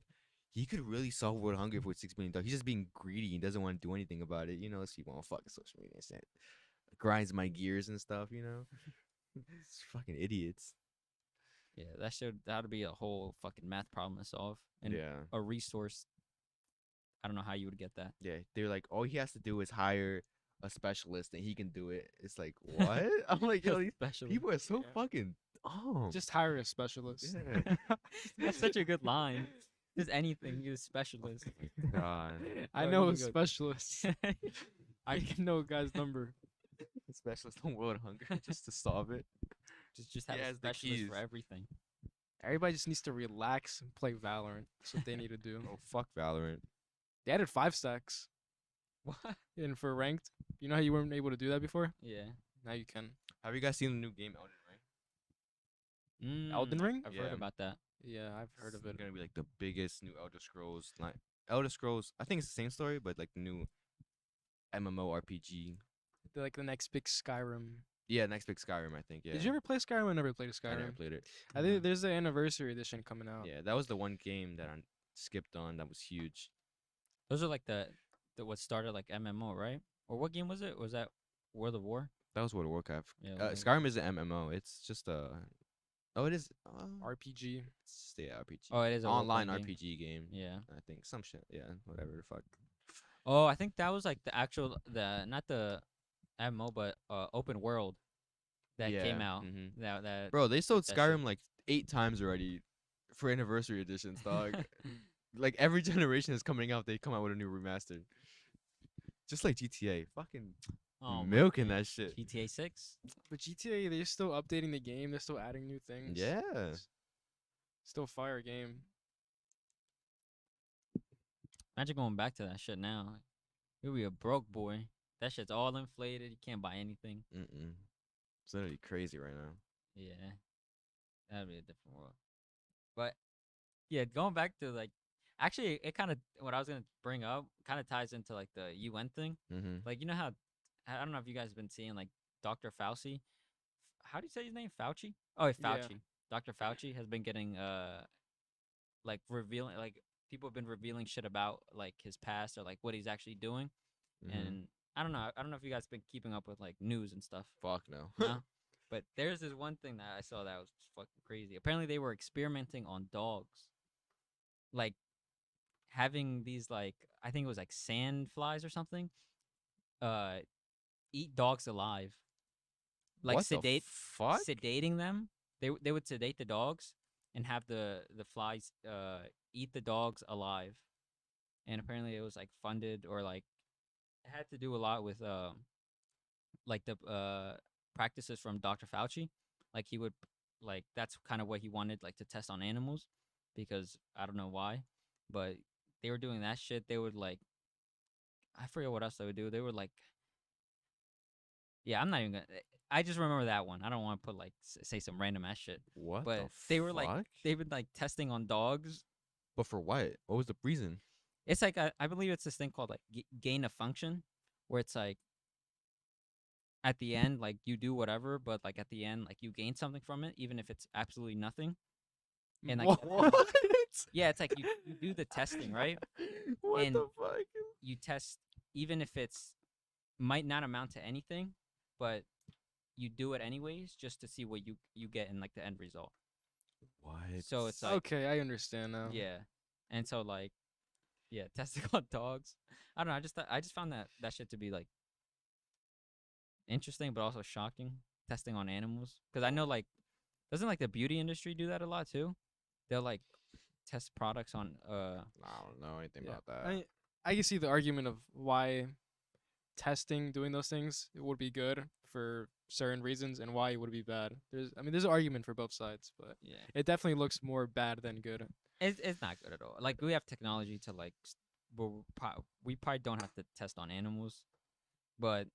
he could really solve world hunger for $6 billion. He's just being greedy. He doesn't want to do anything about it. You know, so he won't fucking social media and shit. Grinds my gears and stuff. You know, it's fucking idiots. Yeah, that would be a whole fucking math problem to solve. And Yeah. a resource. I don't know how you would get that. Yeah, they're like, all he has to do is hire a specialist and he can do it. It's like, what? I'm like, yo, these Special. people are so Yeah. fucking dumb. Just hire a specialist. Yeah. That's such a good line. Just anything, you're a specialist. God. I Oh, know you a go- specialist. I can know a guy's number. Specialist on world hunger just to solve it. just have He a has the specialist for keys. everything. Everybody just needs to relax and play Valorant. That's what they need to do. Oh, fuck Valorant. They added 5 stacks What? in for ranked. You know how you weren't able to do that before? Yeah. Now you can. Have you guys seen the new game Elden Ring? Elden Ring? I've Yeah. heard about that. Yeah, I've heard of It's it. gonna be like the biggest new Elder Scrolls. Like Elder Scrolls, I think it's the same story, but like the new MMORPG. They're like the next big Skyrim. Yeah, next big Skyrim, I think. Yeah. Did you ever play Skyrim? I never played a I never Skyrim. played it. I think there's the anniversary edition coming out. Yeah, that was the one game that I skipped on. That was huge. Those are like the what started like MMO, right? Or what game was it? Was that World of War? That was World of Warcraft. Yeah, World of War. Skyrim is an MMO. It's just a. Oh, it is. RPG. It's just a RPG. Oh, it is a Online role-playing game. RPG game. Yeah. I think some shit. Yeah, whatever the fuck. Oh, I think that was like the actual not the MMO but open world that came Yeah, out. mhm. That Bro, they sold that shit. Skyrim like 8 times already for anniversary editions, dog. Like every generation is coming out, they come out with a new remaster. Just like GTA, fucking Oh, my milking God. that shit. GTA 6. But GTA, they're still updating the game. They're still adding new things. Yeah. Still fire game. Imagine going back to that shit now. You'll be a broke boy. That shit's all inflated. You can't buy anything. Mm-mm. It's literally crazy right now. Yeah. That'd be a different world. But yeah, going back to like actually it kind of what I was gonna bring up kind of ties into like the UN thing. Mm-hmm. Like you know how I don't know if you guys have been seeing like Dr. Fauci. How do you say his name? Fauci? Oh, Yeah. Fauci. Dr. Fauci has been getting like revealing like people have been revealing shit about like his past or like what he's actually doing. Mm-hmm. And I don't know if you guys been keeping up with like news and stuff. Fuck no. No? But there's this one thing that I saw that was fucking crazy. Apparently, they were experimenting on dogs, like having these like I think it was like sand flies or something, uh, eat dogs alive, like What the fuck? sedating them. They would sedate the dogs and have the flies eat the dogs alive. And apparently, it was like funded or like it had to do a lot with like the practices from Dr. Fauci. Like he would like that's kind of what he wanted like to test on animals because I don't know why, but they were doing that shit. They would like I forget what else they would do. They would like yeah, I'm not even gonna. I just remember that one. I don't want to put like say some random ass shit. What But the they were like fuck? they've been like testing on dogs. But for what? What was the reason? It's like I believe it's this thing called like gain of function, where it's like at the end like you do whatever, but like at the end like you gain something from it, even if it's absolutely nothing. And like What? yeah, it's like you do the testing right. What And the fuck? You test even if it's might not amount to anything, but you do it anyways just to see what you get in like the end result. What? So it's like Okay, I understand now. yeah, and so like yeah, testing on dogs. I don't know. I just found that shit to be like interesting, but also shocking. Testing on animals because I know like doesn't like the beauty industry do that a lot too? They'll like test products on I don't know anything Yeah. about that. I can see the argument of why testing, doing those things, it would be good for certain reasons, and why it would be bad. There's an argument for both sides, but yeah. it definitely looks more bad than good. It's not good at all. Like we have technology to like we probably don't have to test on animals, but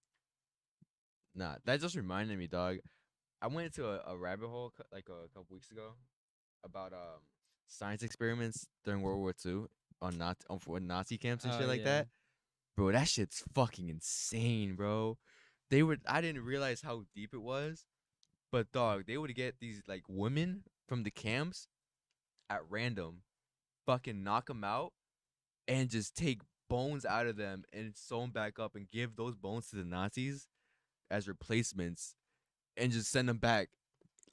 Nah, that just reminded me, dog. I went into a rabbit hole like a couple weeks ago about science experiments during World War II for Nazi camps and Oh, shit like yeah. that. Bro, that shit's fucking insane, bro. I didn't realize how deep it was, but dog, they would get these like women from the camps at random, fucking knock them out, and just take bones out of them and sew them back up and give those bones to the Nazis as replacements and just send them back.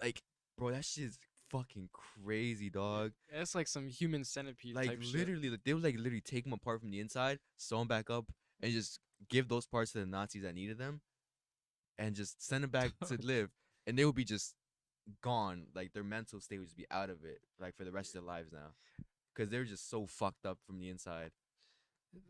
Like, bro, that shit's fucking crazy, dog. Yeah, it's like some human centipede Like type shit. literally, like, they would like literally take them apart from the inside, sew them back up, and just give those parts to the Nazis that needed them, and just send them back to live. And they would be just gone. Like their mental state would just be out of it, like for the rest of their lives now, because they were just so fucked up from the inside.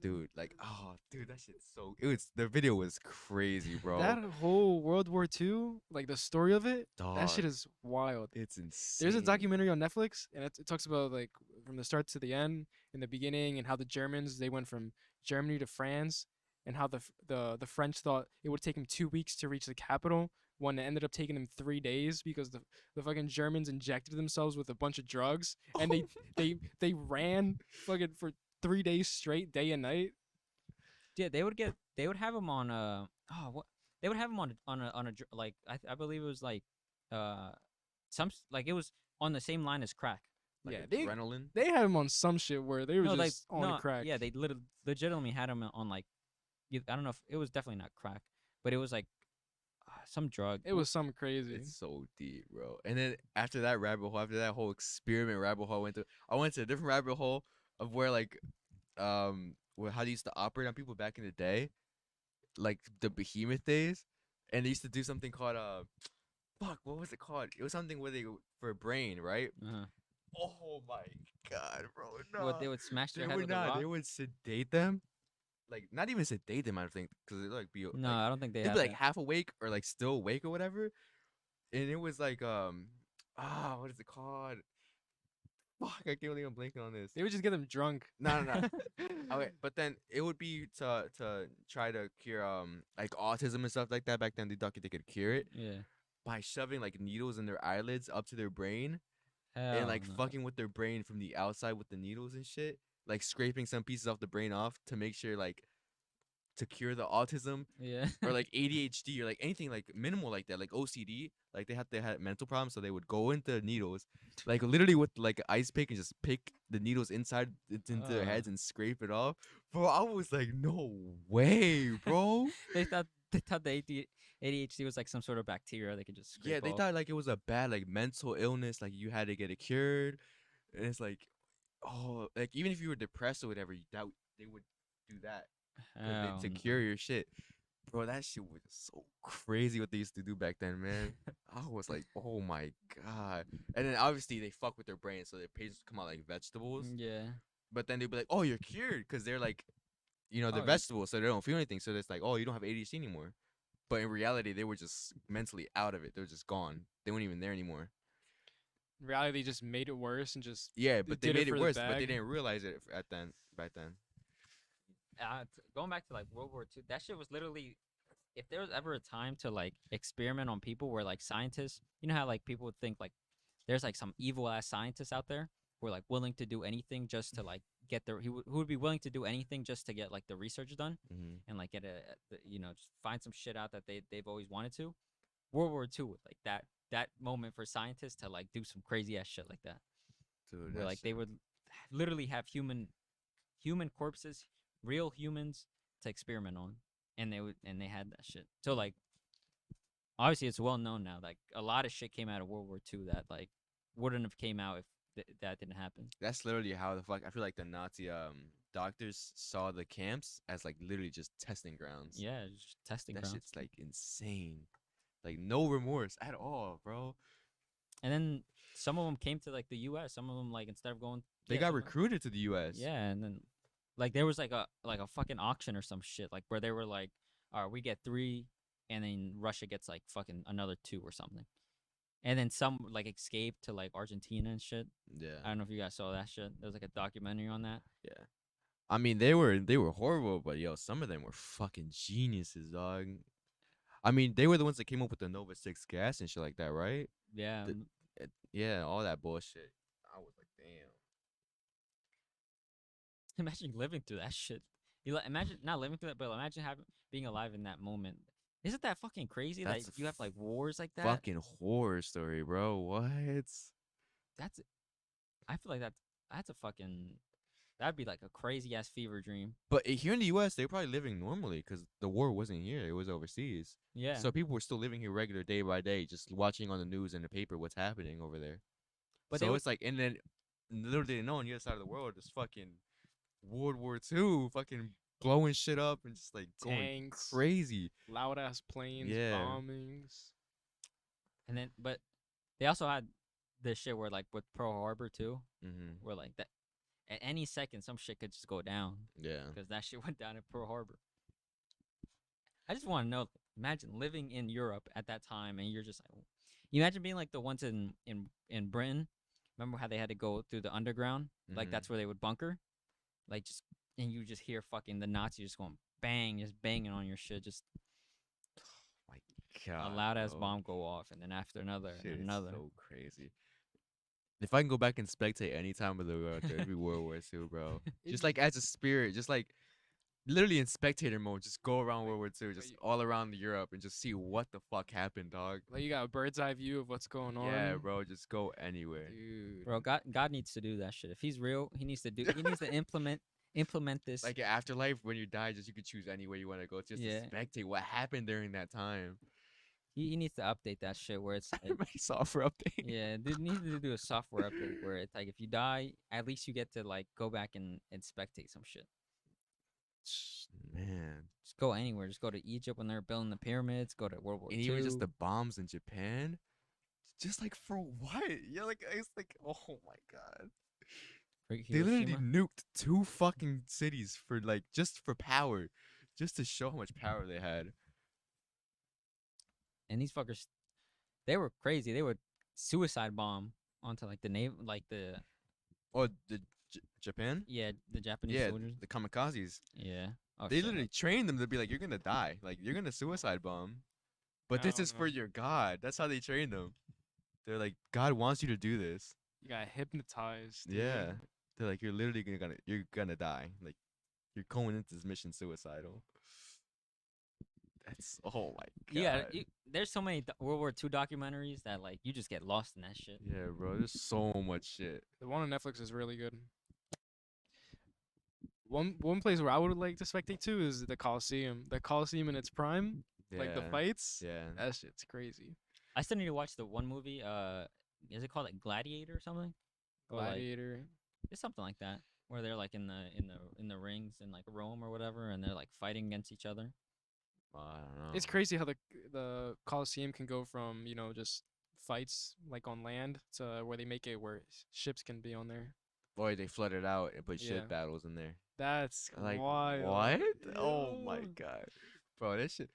Dude, like, oh, dude, that shit's so. The video was crazy, bro. That whole World War II, like the story of it, Dog, that shit is wild. it's insane. There's a documentary on Netflix, and it talks about like from the start to the end, in the beginning, and how the Germans they went from Germany to France, and how the French thought it would take them 2 weeks to reach the capital, when it ended up taking them 3 days because the fucking Germans injected themselves with a bunch of drugs, and they ran fucking for 3 days straight, day and night. yeah, they would have them on what they would have them on a like I believe it was like some like it was on the same line as crack. Like Yeah, they- adrenaline. They had them on some shit where they were No, just on crack. Yeah, they legitimately had them on like I don't know if it was definitely not crack, but it was like some drug. It was something crazy. It's so deep, bro. And then after that rabbit hole, after that whole experiment rabbit hole I went to a different rabbit hole of where like how they used to operate on people back in the day, like the behemoth days, and they used to do something called fuck, what was it called? It was something where for a brain, right? Uh-huh. Oh my god, bro! No, What they would smash they their head would with a not. rock? They would sedate them, like not even sedate them. I don't think because they like be No, like, I don't think they they'd had be like that. half awake or like still awake or whatever. And it was like what is it called? Fuck, I can't believe I'm blanking on this. They would just get them drunk. No. Okay, but then it would be to try to cure like autism and stuff like that. Back then they thought they could cure it Yeah. by shoving like needles in their eyelids up to their brain Hell and like no. fucking with their brain from the outside with the needles and shit. Like scraping some pieces off the brain off to make sure like to cure the autism Yeah. or like ADHD or like anything like minimal like that, like OCD. Like they had mental problems, so they would go into needles, like literally with like an ice pick and just pick the needles inside into their heads and scrape it off. Bro, I was like, no way, bro. they thought They thought the ADHD was like some sort of bacteria they could just scrape Yeah, they off. thought like it was a bad like mental illness, like you had to get it cured, and it's like, oh, like even if you were depressed or whatever, that they would do that Hell to no. cure your shit. Bro, that shit was so crazy what they used to do back then, man. I was like, oh my god. And then obviously they fuck with their brain, so their pages come out like vegetables. Yeah. But then they'd be like, oh, you're cured, because they're like, they're Oh, yeah. vegetables, so they don't feel anything. So it's like, oh, you don't have ADHD anymore. But in reality, they were just mentally out of it. They were just gone. They weren't even there anymore. In reality, they just made it worse and just Yeah, but they did it made it for the worse, but they bag. didn't realize it back then. Going back to like World War II, that shit was literally, if there was ever a time to like experiment on people where like scientists, you know how like people would think like there's like some evil ass scientists out there who are like willing to do anything just to like get their, who would be willing to do anything just to get like the research done Mm-hmm. and like get just find some shit out that they've always wanted to. World War II was like that moment for scientists to like do some crazy ass shit like that. Dude, Where that like they shit- would literally have human corpses, real humans to experiment on, and they had that shit. So like obviously it's well known now, like a lot of shit came out of World War II that like wouldn't have came out if that didn't happen. That's literally how the fuck I feel like the Nazi doctors saw the camps as like literally just testing grounds. Yeah, just testing That grounds. shit's like insane. Like no remorse at all, bro. And then some of them came to like the U.S. Some of them like instead of going, They yeah, got some- recruited to the U.S. Yeah, and then like there was like a fucking auction or some shit like where they were like, all right, we get 3, and then Russia gets like fucking another 2 or something, and then some like escaped to like Argentina and shit. Yeah. I don't know if you guys saw that shit. There was like a documentary on that. Yeah. I mean, they were horrible, but yo, some of them were fucking geniuses, dog. I mean, they were the ones that came up with the Nova 6 gas and shit like that, right? Yeah, Yeah, all that bullshit. I was like, damn. imagine living through that shit. Imagine not living through that, but imagine being alive in that moment. Isn't that fucking crazy? That's that a you have like wars like that. Fucking horror story, bro. What? That's, I feel like that's a fucking, that'd be like a crazy ass fever dream. But here in the U.S., they're probably living normally because the war wasn't here; it was overseas. Yeah. So people were still living here regular day by day, just watching on the news and the paper what's happening over there. But they so would- it's like, and then literally know on the other side of the world, just fucking World War II, fucking blowing shit up and just like going Tanks. crazy. Loud ass planes, Yeah. bombings. and then, but they also had this shit where like with Pearl Harbor too, Mm-hmm. where like that at any second some shit could just go down Yeah. because that shit went down at Pearl Harbor. I just want to know, imagine living in Europe at that time and you're just like, you imagine being like the ones in Britain. Remember how they had to go through the underground? Like Mhm. that's where they would bunker. Like just, and you just hear fucking the Nazis just going bang, just banging on your shit, just My God. a loud ass bro. bomb go off, and then after another, Shit and is another. so crazy. If I can go back and spectate any time of the world, it'd be World War II, bro. Just like as a spirit, just like literally in spectator mode, just go around World War II, just all around Europe, and just see what the fuck happened, dog. Like you got a bird's eye view of what's going on. Yeah, bro, just go anywhere. Dude. Bro, God needs to do that shit. If he's real, he needs to implement this. Like afterlife, when you die, just you could choose anywhere you want to go, just Yeah. to spectate what happened during that time. he needs to update that shit where it's like, My software update. yeah, dude needs to do a software update where it's like if you die, at least you get to like go back and spectate some shit. Man, Just go anywhere. Just go to Egypt when they're building the pyramids. Go to World War and II. even just the bombs in Japan, just like for what? Yeah, like it's like, oh my god. They literally Hiroshima. nuked 2 fucking cities for like just for power, just to show how much power they had. And these fuckers, they were crazy. They would suicide bomb onto like the navy, like the Oh, the Japan? the Japanese Yeah, soldiers. the kamikazes. Yeah. Oh, They shit. literally trained them to be like, you're gonna die, like you're gonna suicide bomb, but this Hell is for no. your God. That's how they trained them. They're like, God wants you to do this. You got hypnotized. dude. Yeah. They're like, you're literally gonna die. Like, you're going into this mission suicidal. That's oh my god. Yeah, there's so many World War II documentaries that like you just get lost in that shit. Yeah, bro. There's so much shit. The one on Netflix is really good. One place where I would like to spectate to is the Coliseum. The Coliseum in its prime Like the Yeah. fights. Yeah. That shit's crazy. I still need to watch the one movie. Is it called like Gladiator or something? Or, like, Gladiator. it's something like that, where they're like in the rings in like Rome or whatever, and they're like fighting against each other. I don't know. It's crazy how the Colosseum can go from just fights like on land to where they make it where ships can be on there. Or they flooded out and put Yeah. shit battles in there. That's Like wild. what? Oh my Yo. god, bro, this shit.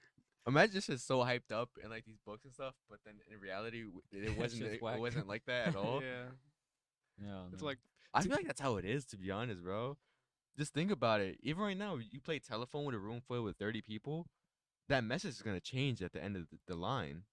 Imagine this shit's so hyped up in like these books and stuff, but then in reality, it wasn't. Shit's It whack. wasn't like that at all. Yeah. No, It's no. like I feel like that's how it is, to be honest, bro. Just think about it. Even right now, you play telephone with a room full with 30 people. That message is gonna change at the end of the line.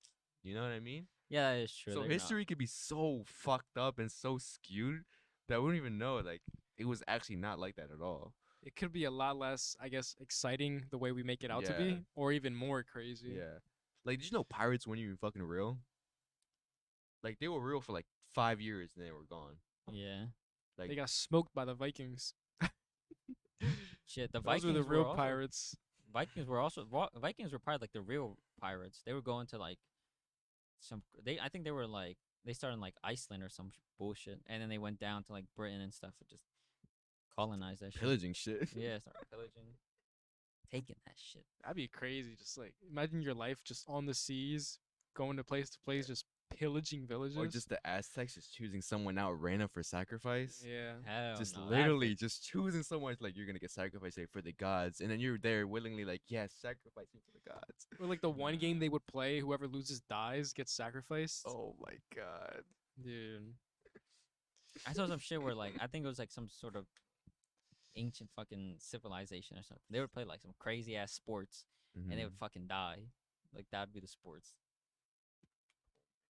You know what I mean? Yeah, that is true. So they're not- history could be so fucked up and so skewed that we don't even know like it was actually not like that at all. it could be a lot less, I guess, exciting the way we make it out to Yeah. be, or even more crazy. Yeah. Like, did you know pirates weren't even fucking real? Like, they were real for like 5 years and they were gone. Yeah. Like, They got smoked by the Vikings. Shit, the Those Vikings were the real also- pirates. Vikings were probably like the real pirates. They were going to like I think they were like they started in like Iceland or some bullshit, and then they went down to like Britain and stuff and just colonized that shit. pillaging shit. Yeah, started pillaging, taking that shit. That'd be crazy. Just like imagine your life just on the seas, going to place, just pillaging villages. Or just the Aztecs just choosing someone out random for sacrifice. yeah. Hell Just no, literally just choosing someone like you're gonna get sacrificed like, for the gods, and then you're there willingly like, yes, sacrifice me for the gods. Or like the one game they would play, whoever loses dies gets sacrificed. Oh my god. Dude. I saw some shit where like I think it was like some sort of ancient fucking civilization or something. They would play like some crazy ass sports and they Mhm. would fucking die. Like that would be the sports.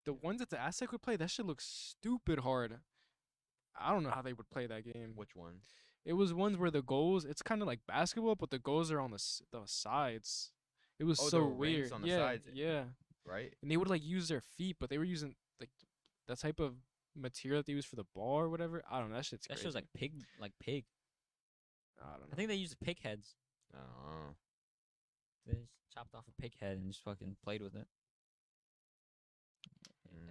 The ones that the Aztec would play, that shit looks stupid hard. I don't know how they would play that game. Which one? It was ones where the goals, it's kind of like basketball, but the goals are on the sides. It was Oh, so there were rings weird. on the yeah, sides. yeah. Right? And they would like use their feet, but they were using like that type of material that they use for the ball or whatever. I don't know. That shit's That crazy. shit was like pig. I don't know. I think they used pig heads. I don't know. They just chopped off a pig head and just fucking played with it.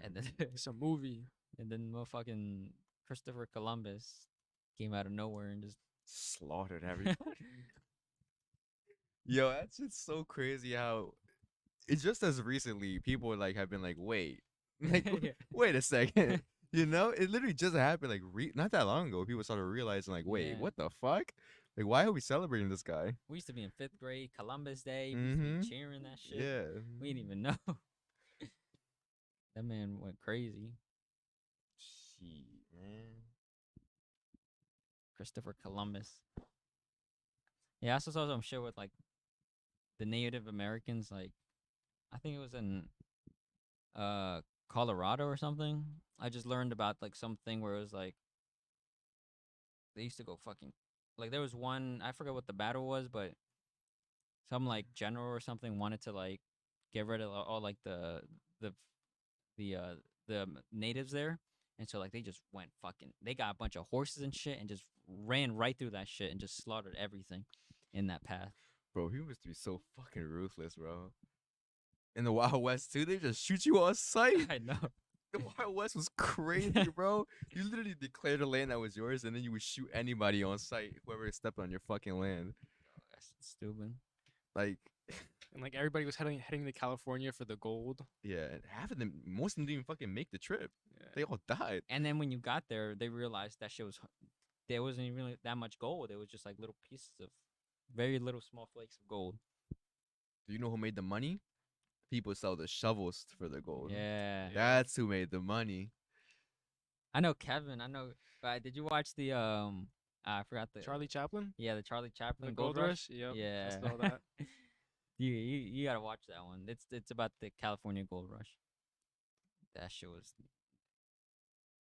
And then It's a movie. and then motherfucking Christopher Columbus came out of nowhere and just Slaughtered everybody. Yo, that's just so crazy how it's just as recently people like have been like, wait, like, Yeah. wait a second. You know, it literally just happened like not that long ago. People started realizing like, wait, Yeah. what the fuck? Like, why are we celebrating this guy? we used to be in 5th grade, Columbus Day, we used to Mhm. be cheering that shit. Yeah. We didn't even know. That man went crazy. Shit, man. Christopher Columbus. Yeah, I also saw some shit with like the Native Americans. Like, I think it was in Colorado or something. I just learned about like something where it was like they used to go fucking like there was one, I forgot what the battle was, but some like general or something wanted to like get rid of all like the natives there. And so like they just went fucking they got a bunch of horses and shit and just ran right through that shit and just slaughtered everything in that path. Bro, he must be so fucking ruthless, bro. In the Wild West too, they just shoot you on sight. I know. The Wild West was crazy, bro. You literally declared a land that was yours, and then you would shoot anybody on sight, whoever stepped on your fucking land. That's stupid. Like, And like everybody was heading to California for the gold. yeah, and half of them, most of them didn't even fucking make the trip. Yeah. They all died. And then when you got there, they realized that shit was there wasn't even really that much gold. It was just like little pieces of very little small flakes of gold. Do you know who made the money? People sell the shovels for the gold. Yeah. That's who made the money. I know Kevin. I know. Did you watch the I forgot the Charlie Chaplin? Yeah, the Charlie Chaplin The Gold Rush. Yep. Yeah. I saw that. you gotta watch that one. It's about the California Gold Rush. That shit was.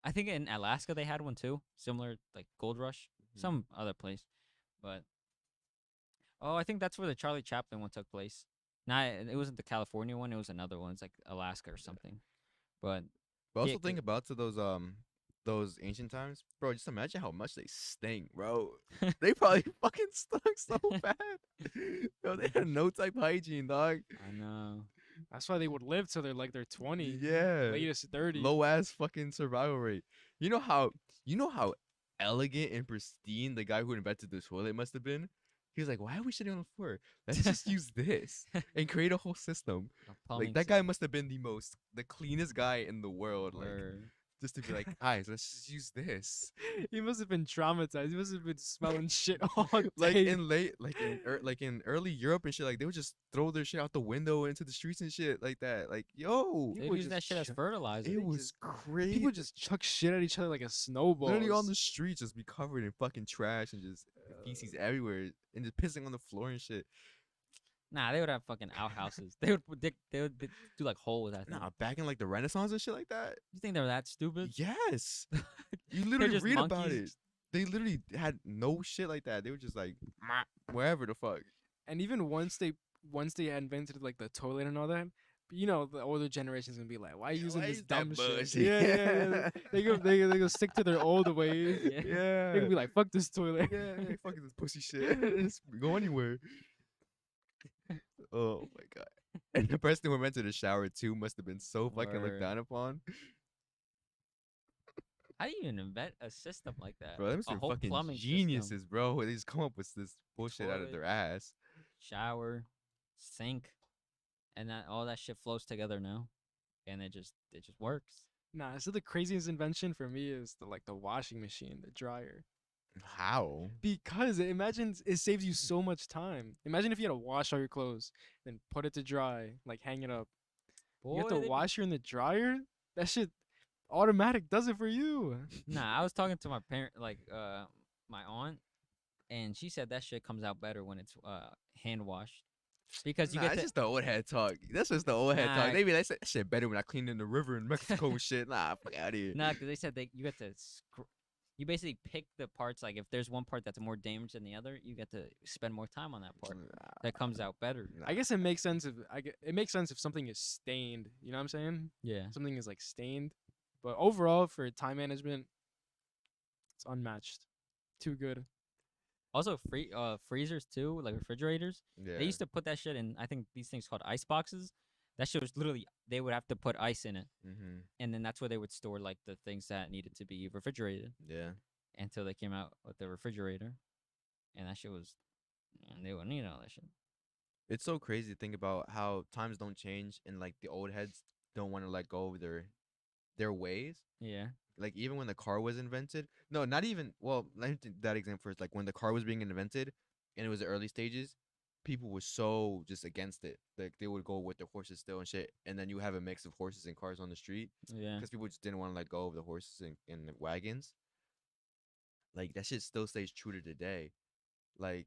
I think in Alaska they had one too, similar like Gold Rush, some other place, but oh, I think that's where the Charlie Chaplin one took place. Nah, it wasn't the California one. It was another one. It's like Alaska or something. But But also Yeah, think about to those those ancient times, bro, just imagine how much they stink, bro. They probably fucking stunk so bad. Yo, they had no type hygiene, dog. I know. That's why they would live till they're like they're 20. Yeah. Latest 30. Low ass fucking survival rate. You know how elegant and pristine the guy who invented the toilet must have been? He was like, why are we shitting on the floor? Let's just use this and create a whole system. Like that guy must have been the cleanest guy in the world. Like just to be like, guys, let's just use this. He must have been traumatized. He must have been smelling shit all day. Like in early Europe and shit, like they would just throw their shit out the window into the streets and shit like that. Like, yo, They use that shit as fertilizer. it was crazy. People just chuck shit at each other like a snowball. Literally on the streets, just be covered in fucking trash and just feces everywhere and just pissing on the floor and shit. Nah, they would have fucking outhouses. They would do like holes. I think. Nah, back in like the Renaissance and shit like that. You think they were that stupid? Yes, you literally just read about it. monkeys. They literally had no shit like that. They were just like wherever the fuck. And even once they invented like the toilet and all that, you know, the older generations gonna be like, why are you using Why this is that dumb shit? bullshit? Yeah. They go stick to their old ways. Yeah, They gonna be like, fuck this toilet. yeah, fucking this pussy shit. Just go anywhere. Oh my god. And the person who went to the shower too must have been so fucking looked Word. down upon. How do you even invent a system like that? Bro, them a some whole fucking plumbing geniuses, system. bro. They just come up with this bullshit out of their Toilet. ass. Shower, sink, and that all that shit flows together now, and it just works. Nah, so the craziest invention for me is the washing machine, the dryer. How? Because it saves you so much time. Imagine if you had to wash all your clothes, then put it to dry, like hang it up. You have to wash her in the dryer? That shit automatic does it for you. Nah, I was talking to my parent, my aunt, and she said that shit comes out better when it's hand washed, because you Nah, get it's to, just the old head talk. That's just the old head Nah. talk. They be like, that shit better when I cleaned in the river in Mexico and shit. Nah, fuck out of here. nah, because they said you get to you basically pick the parts. Like if there's one part that's more damaged than the other, you get to spend more time on that part. That comes out better. Nah. I guess it makes sense if something is stained. You know what I'm saying? Yeah. Something is like stained. But overall, for time management, it's unmatched. Too good. Also, freezers too, like refrigerators. Yeah. They used to put that shit in. I think these things called ice boxes. That shit was literally they would have to put ice in it, Mm-hmm. and then that's where they would store like the things that needed to be refrigerated Yeah. until they came out with the refrigerator, and that shit was, and they wouldn't need all that shit. It's so crazy to think about how times don't change and like the old heads don't want to let go of their ways. Yeah. Like even when the car was invented, no, not even. Well, let me take that example first. Like when the car was being invented, and it was the early stages, people were so just against it. Like they would go with their horses still and shit. And then you have a mix of horses and cars on the street Yeah. because people just didn't want to let go of the horses and the wagons. Like that shit still stays true to today. Like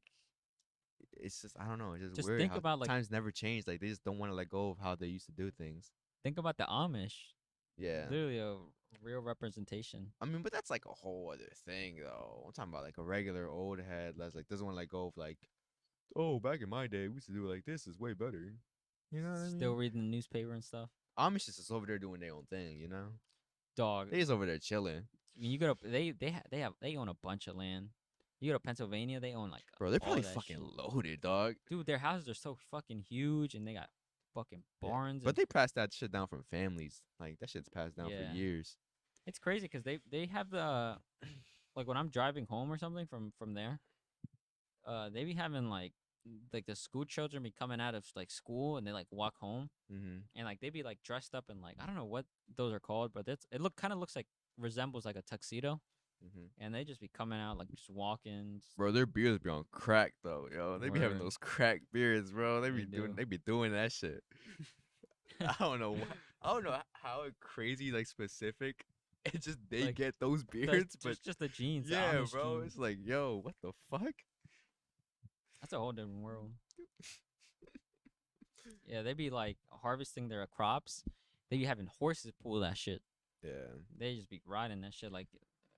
it's just I don't know. It's just Just weird. think how about, like- times never change. Like they just don't want to let go of how they used to do things. Think about the Amish. Yeah. Literally a real representation. I mean, but that's like a whole other thing, though. I'm talking about like a regular old head that's like doesn't want to let go of like, oh, back in my day, we used to do it like this. Is way better. You know what I mean? Still reading the newspaper and stuff. Amish is just over there doing their own thing. You know, Dog. they just over there chilling, I mean, you go to they own a bunch of land. You go to Pennsylvania, they own like bro. They're all probably that fucking shit. loaded, dog. Dude, their houses are so fucking huge, and they got fucking Yeah. barns. But and they passed that shit down from families. Like that shit's passed down Yeah. for years. it's crazy because they have the like when I'm driving home or something from there, they be having like the school children be coming out of like school and they like walk home Mm-hmm. and like they be like dressed up in like I don't know what those are called, but it kind of looks like resembles like a tuxedo, Mm-hmm. and they just be coming out like just walking. Bro, their beards be on crack though, yo. They be having Word. those crack beards, bro. They do. They be doing that shit. I don't know. I don't know how crazy like specific. It's just they Like, get those beards, but just the jeans. the yeah, Amish bro. jeans. It's like, yo, what the fuck? That's a whole different world. Yeah, they be like harvesting their crops. They be having horses pull that shit. Yeah. They just be riding that shit like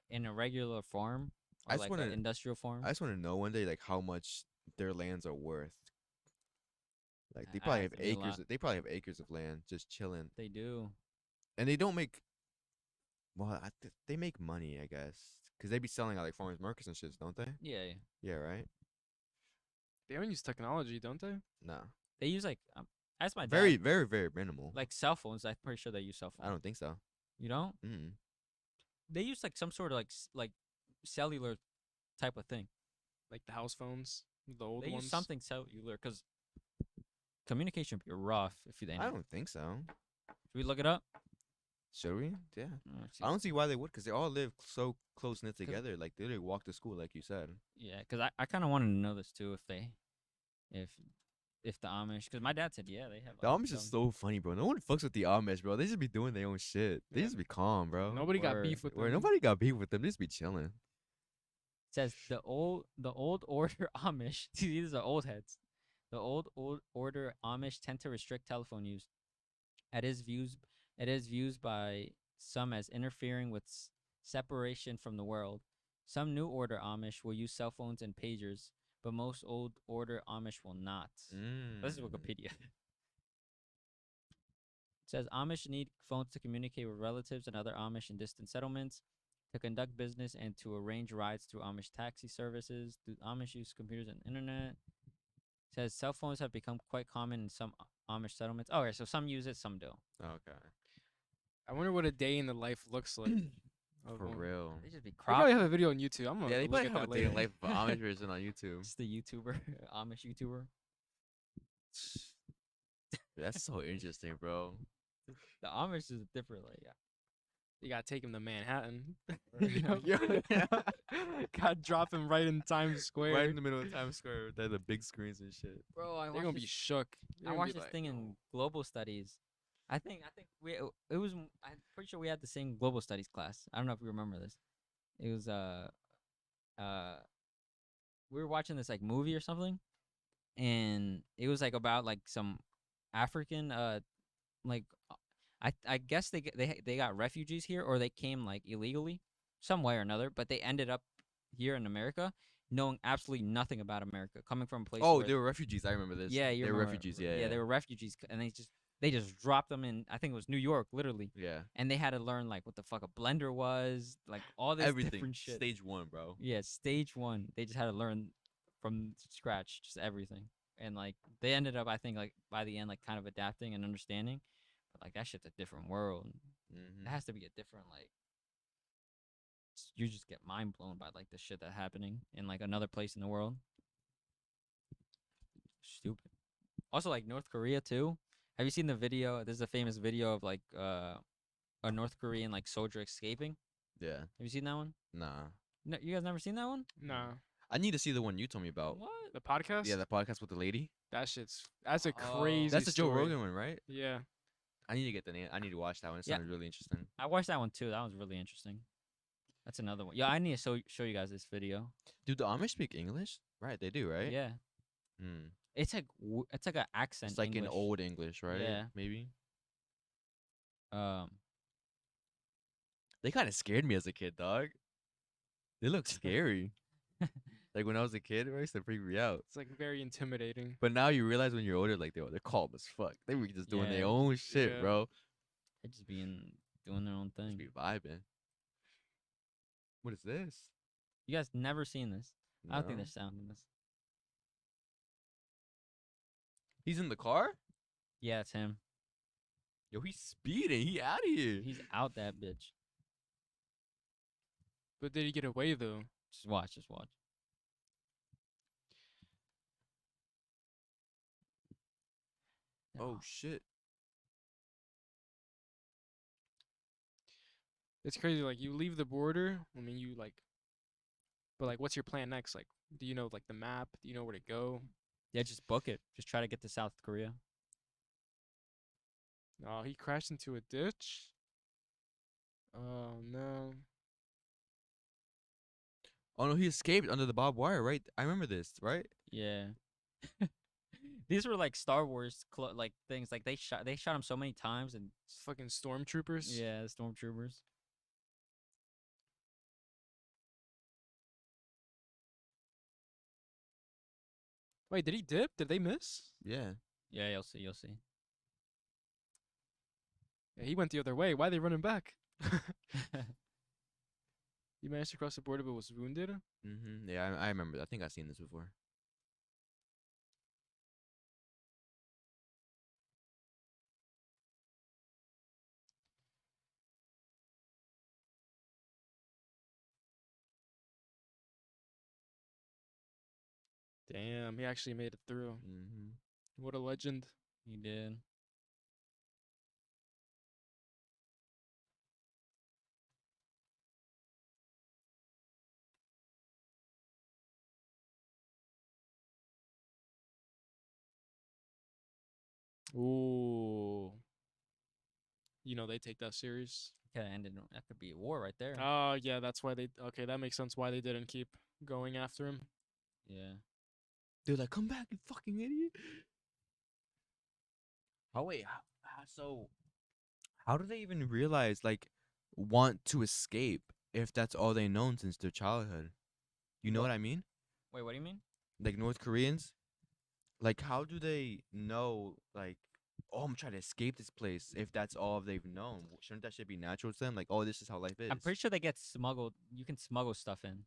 in a regular farm I or just like an wanna- industrial farm. I just want to know one day like how much their lands are worth. Like they It probably has have to be a acres. lot. They probably have acres of land just chilling, They do. and they don't make Well, they make money, I guess, because they be selling at like farmers markets and shit, don't they? Yeah, yeah. Yeah, right. They don't use technology, don't they? No, They use like as my very, dad, very, very minimal. like cell phones. I'm pretty sure they use cell phones. I don't think so. You don't? Mm. They use like some sort of like cellular type of thing. Like the house phones, the old They ones. use something cellular because communication would be rough if they. I don't think so. Should we look it up? Should we? Yeah. Let's see. I don't see why they would, because they all live so close knit together. Like they walk to school, like you said. Yeah, because I kind of wanted to know this too. If the Amish, because my dad said yeah they have. The like, Amish is some- so funny, bro. No one fucks with the Amish, bro. They just be doing their own shit. They Yeah. just be calm, bro. Nobody got Word. beef with Where them. nobody got beef with them. They just be chilling. says the old order Amish. These are old heads. The old order Amish tend to restrict telephone use. It is views by some as interfering with separation from the world. Some new order Amish will use cell phones and pagers, but most old order Amish will not. This is Wikipedia. It says Amish need phones to communicate with relatives and other Amish in distant settlements, to conduct business, and to arrange rides through Amish taxi services. Do Amish use computers and internet? It says cell phones have become quite common in some Amish settlements. Oh, okay, so some use it, some do. Okay. I wonder what a day in the life looks like. of For one. real. They just be They probably crop. have a video on YouTube. I'm gonna Yeah, they look probably at have a that day in later. life of Amish version on YouTube. Just the YouTuber, Amish YouTuber. That's so interesting, bro. The Amish is different. Like, yeah. You gotta take him to Manhattan. Yeah. Gotta drop him right in Times Square. Right in the middle of Times Square, with the big screens and shit. Bro, I They're watched gonna be this, shook. I watched this thing in global studies. I think we it was. I'm pretty sure we had the same global studies class. I don't know if you remember this. It was we were watching this like movie or something, and it was like about like some African like I guess they got refugees here, or they came like illegally some way or another, but they ended up here in America knowing absolutely nothing about America, coming from a place Oh, where they were refugees. I remember this. yeah, you they were remember. refugees. Yeah, yeah, yeah. they were refugees, and they just dropped them in. I think it was New York, literally, Yeah. and they had to learn like what the fuck a blender was, like all this Everything. different shit. Stage 1, bro. Yeah, stage 1. They just had to learn from scratch, just everything, and like they ended up, I think, like by the end, like kind of adapting and understanding. But like that shit's a different world. Mm-hmm. It has to be a different like. You just get mind blown by like the shit that's happening in like another place in the world. Stupid. Also, like North Korea too. Have you seen the video? There's a famous video of like a North Korean like soldier escaping. Yeah. Have you seen that one? Nah. No, you guys never seen that one? Nah. I need to see the one you told me about. What? The podcast? Yeah, the podcast with the lady. That's a Oh. crazy That's the Joe story. Rogan one, right? Yeah. I need to get the name. I need to watch that one. It Yeah. sounded really interesting. I watched that one too. That was really interesting. That's another one. Yeah, I need to show you guys this video. Dude, the Amish speak English? Right, they do, right? Yeah, Hmm. it's like it's like an accent. It's like English. an old English, right? Yeah. Maybe. Um, They kind of scared me as a kid, dog. They look scary. Like when I was a kid, it used to freak me out. It's like very intimidating. But now you realize when you're older, like they're calm as fuck. They were just doing Yeah. their own shit, Yeah. bro. they just doing their own Just thing. be vibing. What is this? You guys never seen this? I don't think No. there's sound in this. He's in the car? Yeah, it's him. Yo, he's speeding. He out of here. He's out that bitch. But did he get away though? Just watch. Just watch. Oh shit. It's crazy. Like you leave the border. I mean, you like. But like, what's your plan next? Like, do you know like the map? Do you know where to go? Yeah, just book it. Just try to get to South Korea. Oh, he crashed into a ditch. Oh no. Oh no, he escaped under the barbed wire, right? I remember this, right? Yeah. These were like Star Wars like things. Like they shot him so many times, and Fucking stormtroopers. yeah, stormtroopers. Wait, did he dip? Did they miss? Yeah. Yeah, you'll see. You'll see. Yeah, he went the other way. Why are they running back? You managed to cross the border but was wounded? Yeah, I remember that. I think I've seen this before. Damn, he actually made it through. What a legend. He did. Ooh. You know they take that serious. Could have ended. That could be a war right there. Oh, yeah, that's why they... Okay, that makes sense why they didn't keep going after him. Yeah. They're like, come back, you fucking idiot. Oh, wait. So, how do they even realize, like, want to escape if that's all they've known since their childhood? You know what I mean? Wait, what do you mean? Like, North Koreans, like, how do they know, like, oh, I'm trying to escape this place if that's all they've known? Shouldn't that shit be natural to them? Like, oh, this is how life is. I'm pretty sure they get smuggled. You can smuggle stuff in.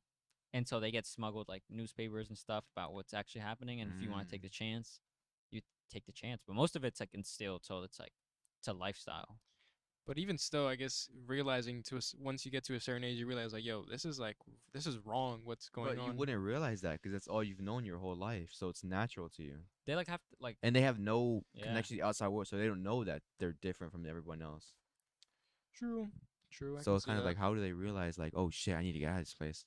And so they get smuggled, like, newspapers and stuff about what's actually happening. And if you want to take the chance, you take the chance. But most of it's, like, instilled. So it's, like, it's a lifestyle. But even still, I guess realizing once you get to a certain age, you realize like, yo, this is wrong. What's going But on? you wouldn't realize that because that's all you've known your whole life. So it's natural to you. They, like, have to, like... And they have no Yeah. connection to the outside world. So they don't know that they're different from everyone else. True. I So can it's see kind of that. like, how do they realize, like, oh, shit, I need to get out of this place?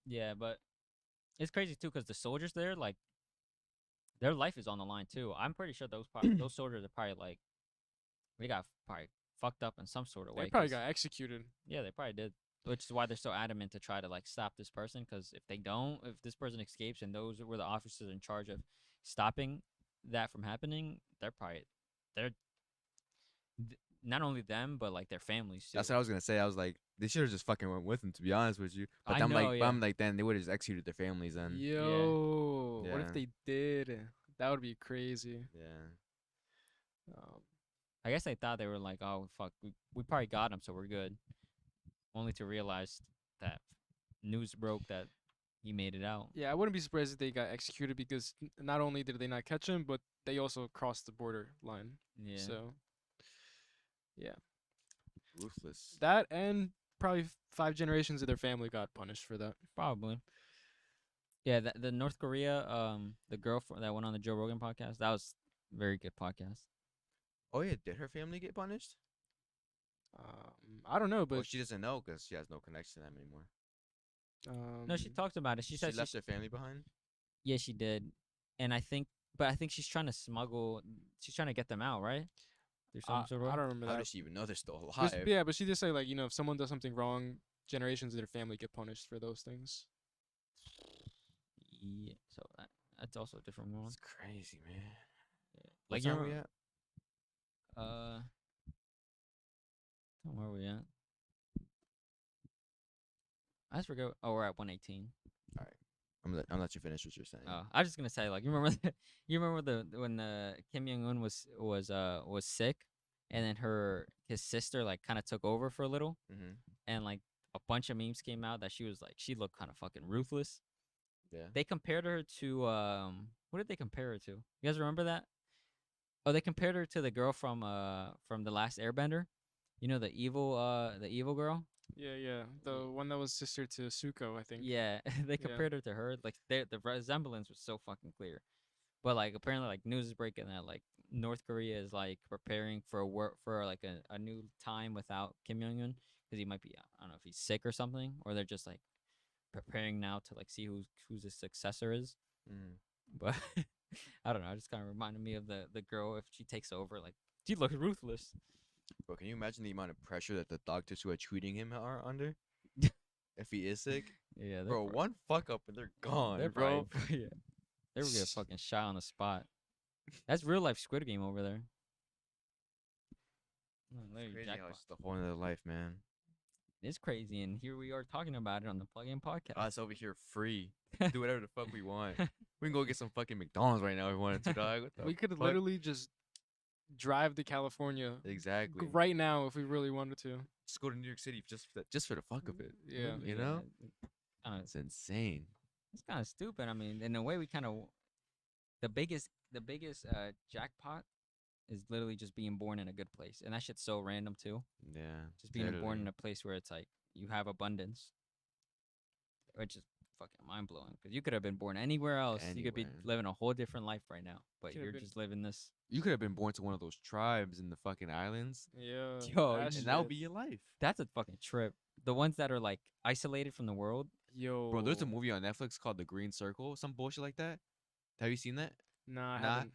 Yeah, but it's crazy, too, because the soldiers there, like, their life is on the line, too. I'm pretty sure those those soldiers are probably, like... They got probably fucked up in some sort of way. They probably 'cause- got executed. Yeah, they probably did. Which is why they're so adamant to try to like stop this person. Because if they don't, if this person escapes and those were the officers in charge of stopping that from happening, they're not only them but like their families too. That's what I was gonna say. I was like, they should have just fucking went with him, to be honest with you. But I I'm know, like, yeah. then they would have just executed their families then. Yo, what Yeah. if they did? That would be crazy. Yeah. I guess they thought they were like, oh fuck, we probably got him, so we're good. Only to realize that news broke that he made it out. Yeah, I wouldn't be surprised if they got executed because not only did they not catch him, but they also crossed the border line. Yeah. So, yeah, Ruthless. that and probably 5 generations of their family got punished for that. Probably. Yeah, the North Korea, the girl that went on the Joe Rogan podcast, that was a very good podcast. Oh yeah, did her family get punished? I don't know, But but she doesn't know because she has no connection to them anymore. No, she talked about it. She She said left their family behind. yeah, she did, and I think she's trying to smuggle. She's trying to get them out, right? There's some sort of. I don't remember How that. does she even know they're still Just- alive? yeah, but she just said like, if someone does something wrong, generations of their family get punished for those things. Yeah, so that's also a different one. It's crazy, man. Like What time you're we at? where are we at? I just forgot. Oh, we're at 118. I'm gonna let you finish what you're saying. Oh, I was just gonna say, like, you remember when Kim Jong Un was sick, and then his sister like kind of took over for a little, and like a bunch of memes came out that she looked kind of fucking ruthless. Yeah. They compared her to what did they compare her to? You guys remember that? Oh, they compared her to the girl from The Last Airbender. You know the evil girl. Yeah, the one that was sister to Suko, I think. Yeah, they compared her to her. Like the resemblance was so fucking clear. But like apparently like news is breaking that like North Korea is like preparing for like a new time without Kim Jong Un because he might be, I don't know if he's sick or something, or they're just like preparing now to like see who's his successor is. But I don't know. It just kind of reminded me of the girl if she takes over. Like she looks ruthless. Bro, can you imagine the amount of pressure that the doctors who are treating him are under? If he is sick? Yeah, Bro, one fuck up and they're gone, they're bro. probably, yeah, they were get fucking shot on the spot. That's real life Squid Game over there. It's crazy how it's the whole other life, man. It's crazy, and here we are talking about it on the Plug In Podcast. Us over here free. Do whatever the fuck we want. We can go get some fucking McDonald's right now if we wanted to, dog. What the We could fuck? literally just drive to California Exactly. right now if we really wanted to. Just go to New York City just for the fuck of it. Yeah. You know? It's It's insane. kind of stupid. I mean, in a way, we kind of the biggest jackpot is literally just being born in a good place, and that shit's so random too. Yeah. Just being born literally. in a place where it's like you have abundance, which is fucking mind blowing. Because you could have been born anywhere else. You could be Anywhere. living a whole different life right now, but Could've you're been- just living this. You could have been born to one of those tribes in the fucking islands, Yeah. Yo, that and that would shit- be your life. That's a fucking trip. The ones that are like isolated from the world. Yo. Bro, there's a movie on Netflix called The Green Circle, some bullshit like that. Have you seen that? Nah, I Nah. haven't.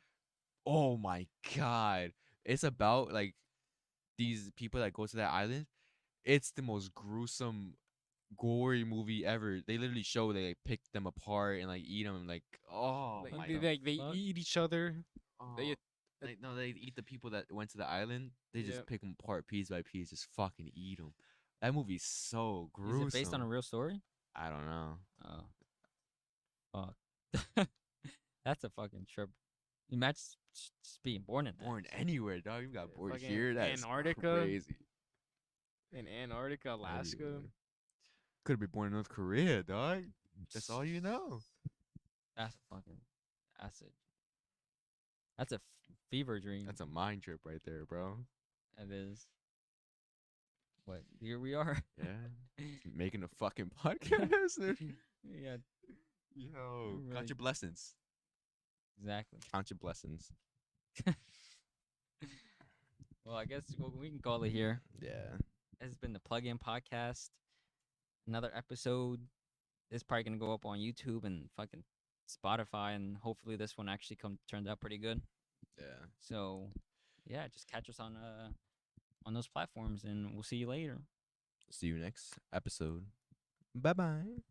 Oh my god. It's about like these people that go to that island. It's the most gruesome, gory movie ever. They literally show they like pick them apart and like eat them. Like, oh Like, my they fuck? eat each other. god. they- No, they eat the people that went to the island. They just Yep. pick them apart piece by piece, just fucking eat them. That movie's so gruesome. Is it based on a real story? I don't know. Oh, fuck. That's a fucking trip. Imagine just being born in that. Born anywhere, dog. You got Yeah, born fucking here. That's Antarctica. crazy. In Antarctica, Alaska. Could have been born in North Korea, dog. That's all you know. That's a fucking. That's a fever dream. That's a mind trip right there, bro. It is. What? Here we are. Yeah. Making a fucking podcast. Yeah, Yo, Really- count your blessings. exactly. Count your blessings. Well, I guess we can call it here. Yeah. This has been the Plug In Podcast. Another episode. It's probably gonna go up on YouTube and fucking Spotify, and hopefully this one actually turned out pretty good. Yeah. So, yeah, just catch us on those platforms, and we'll see you later. See you next episode. Bye bye.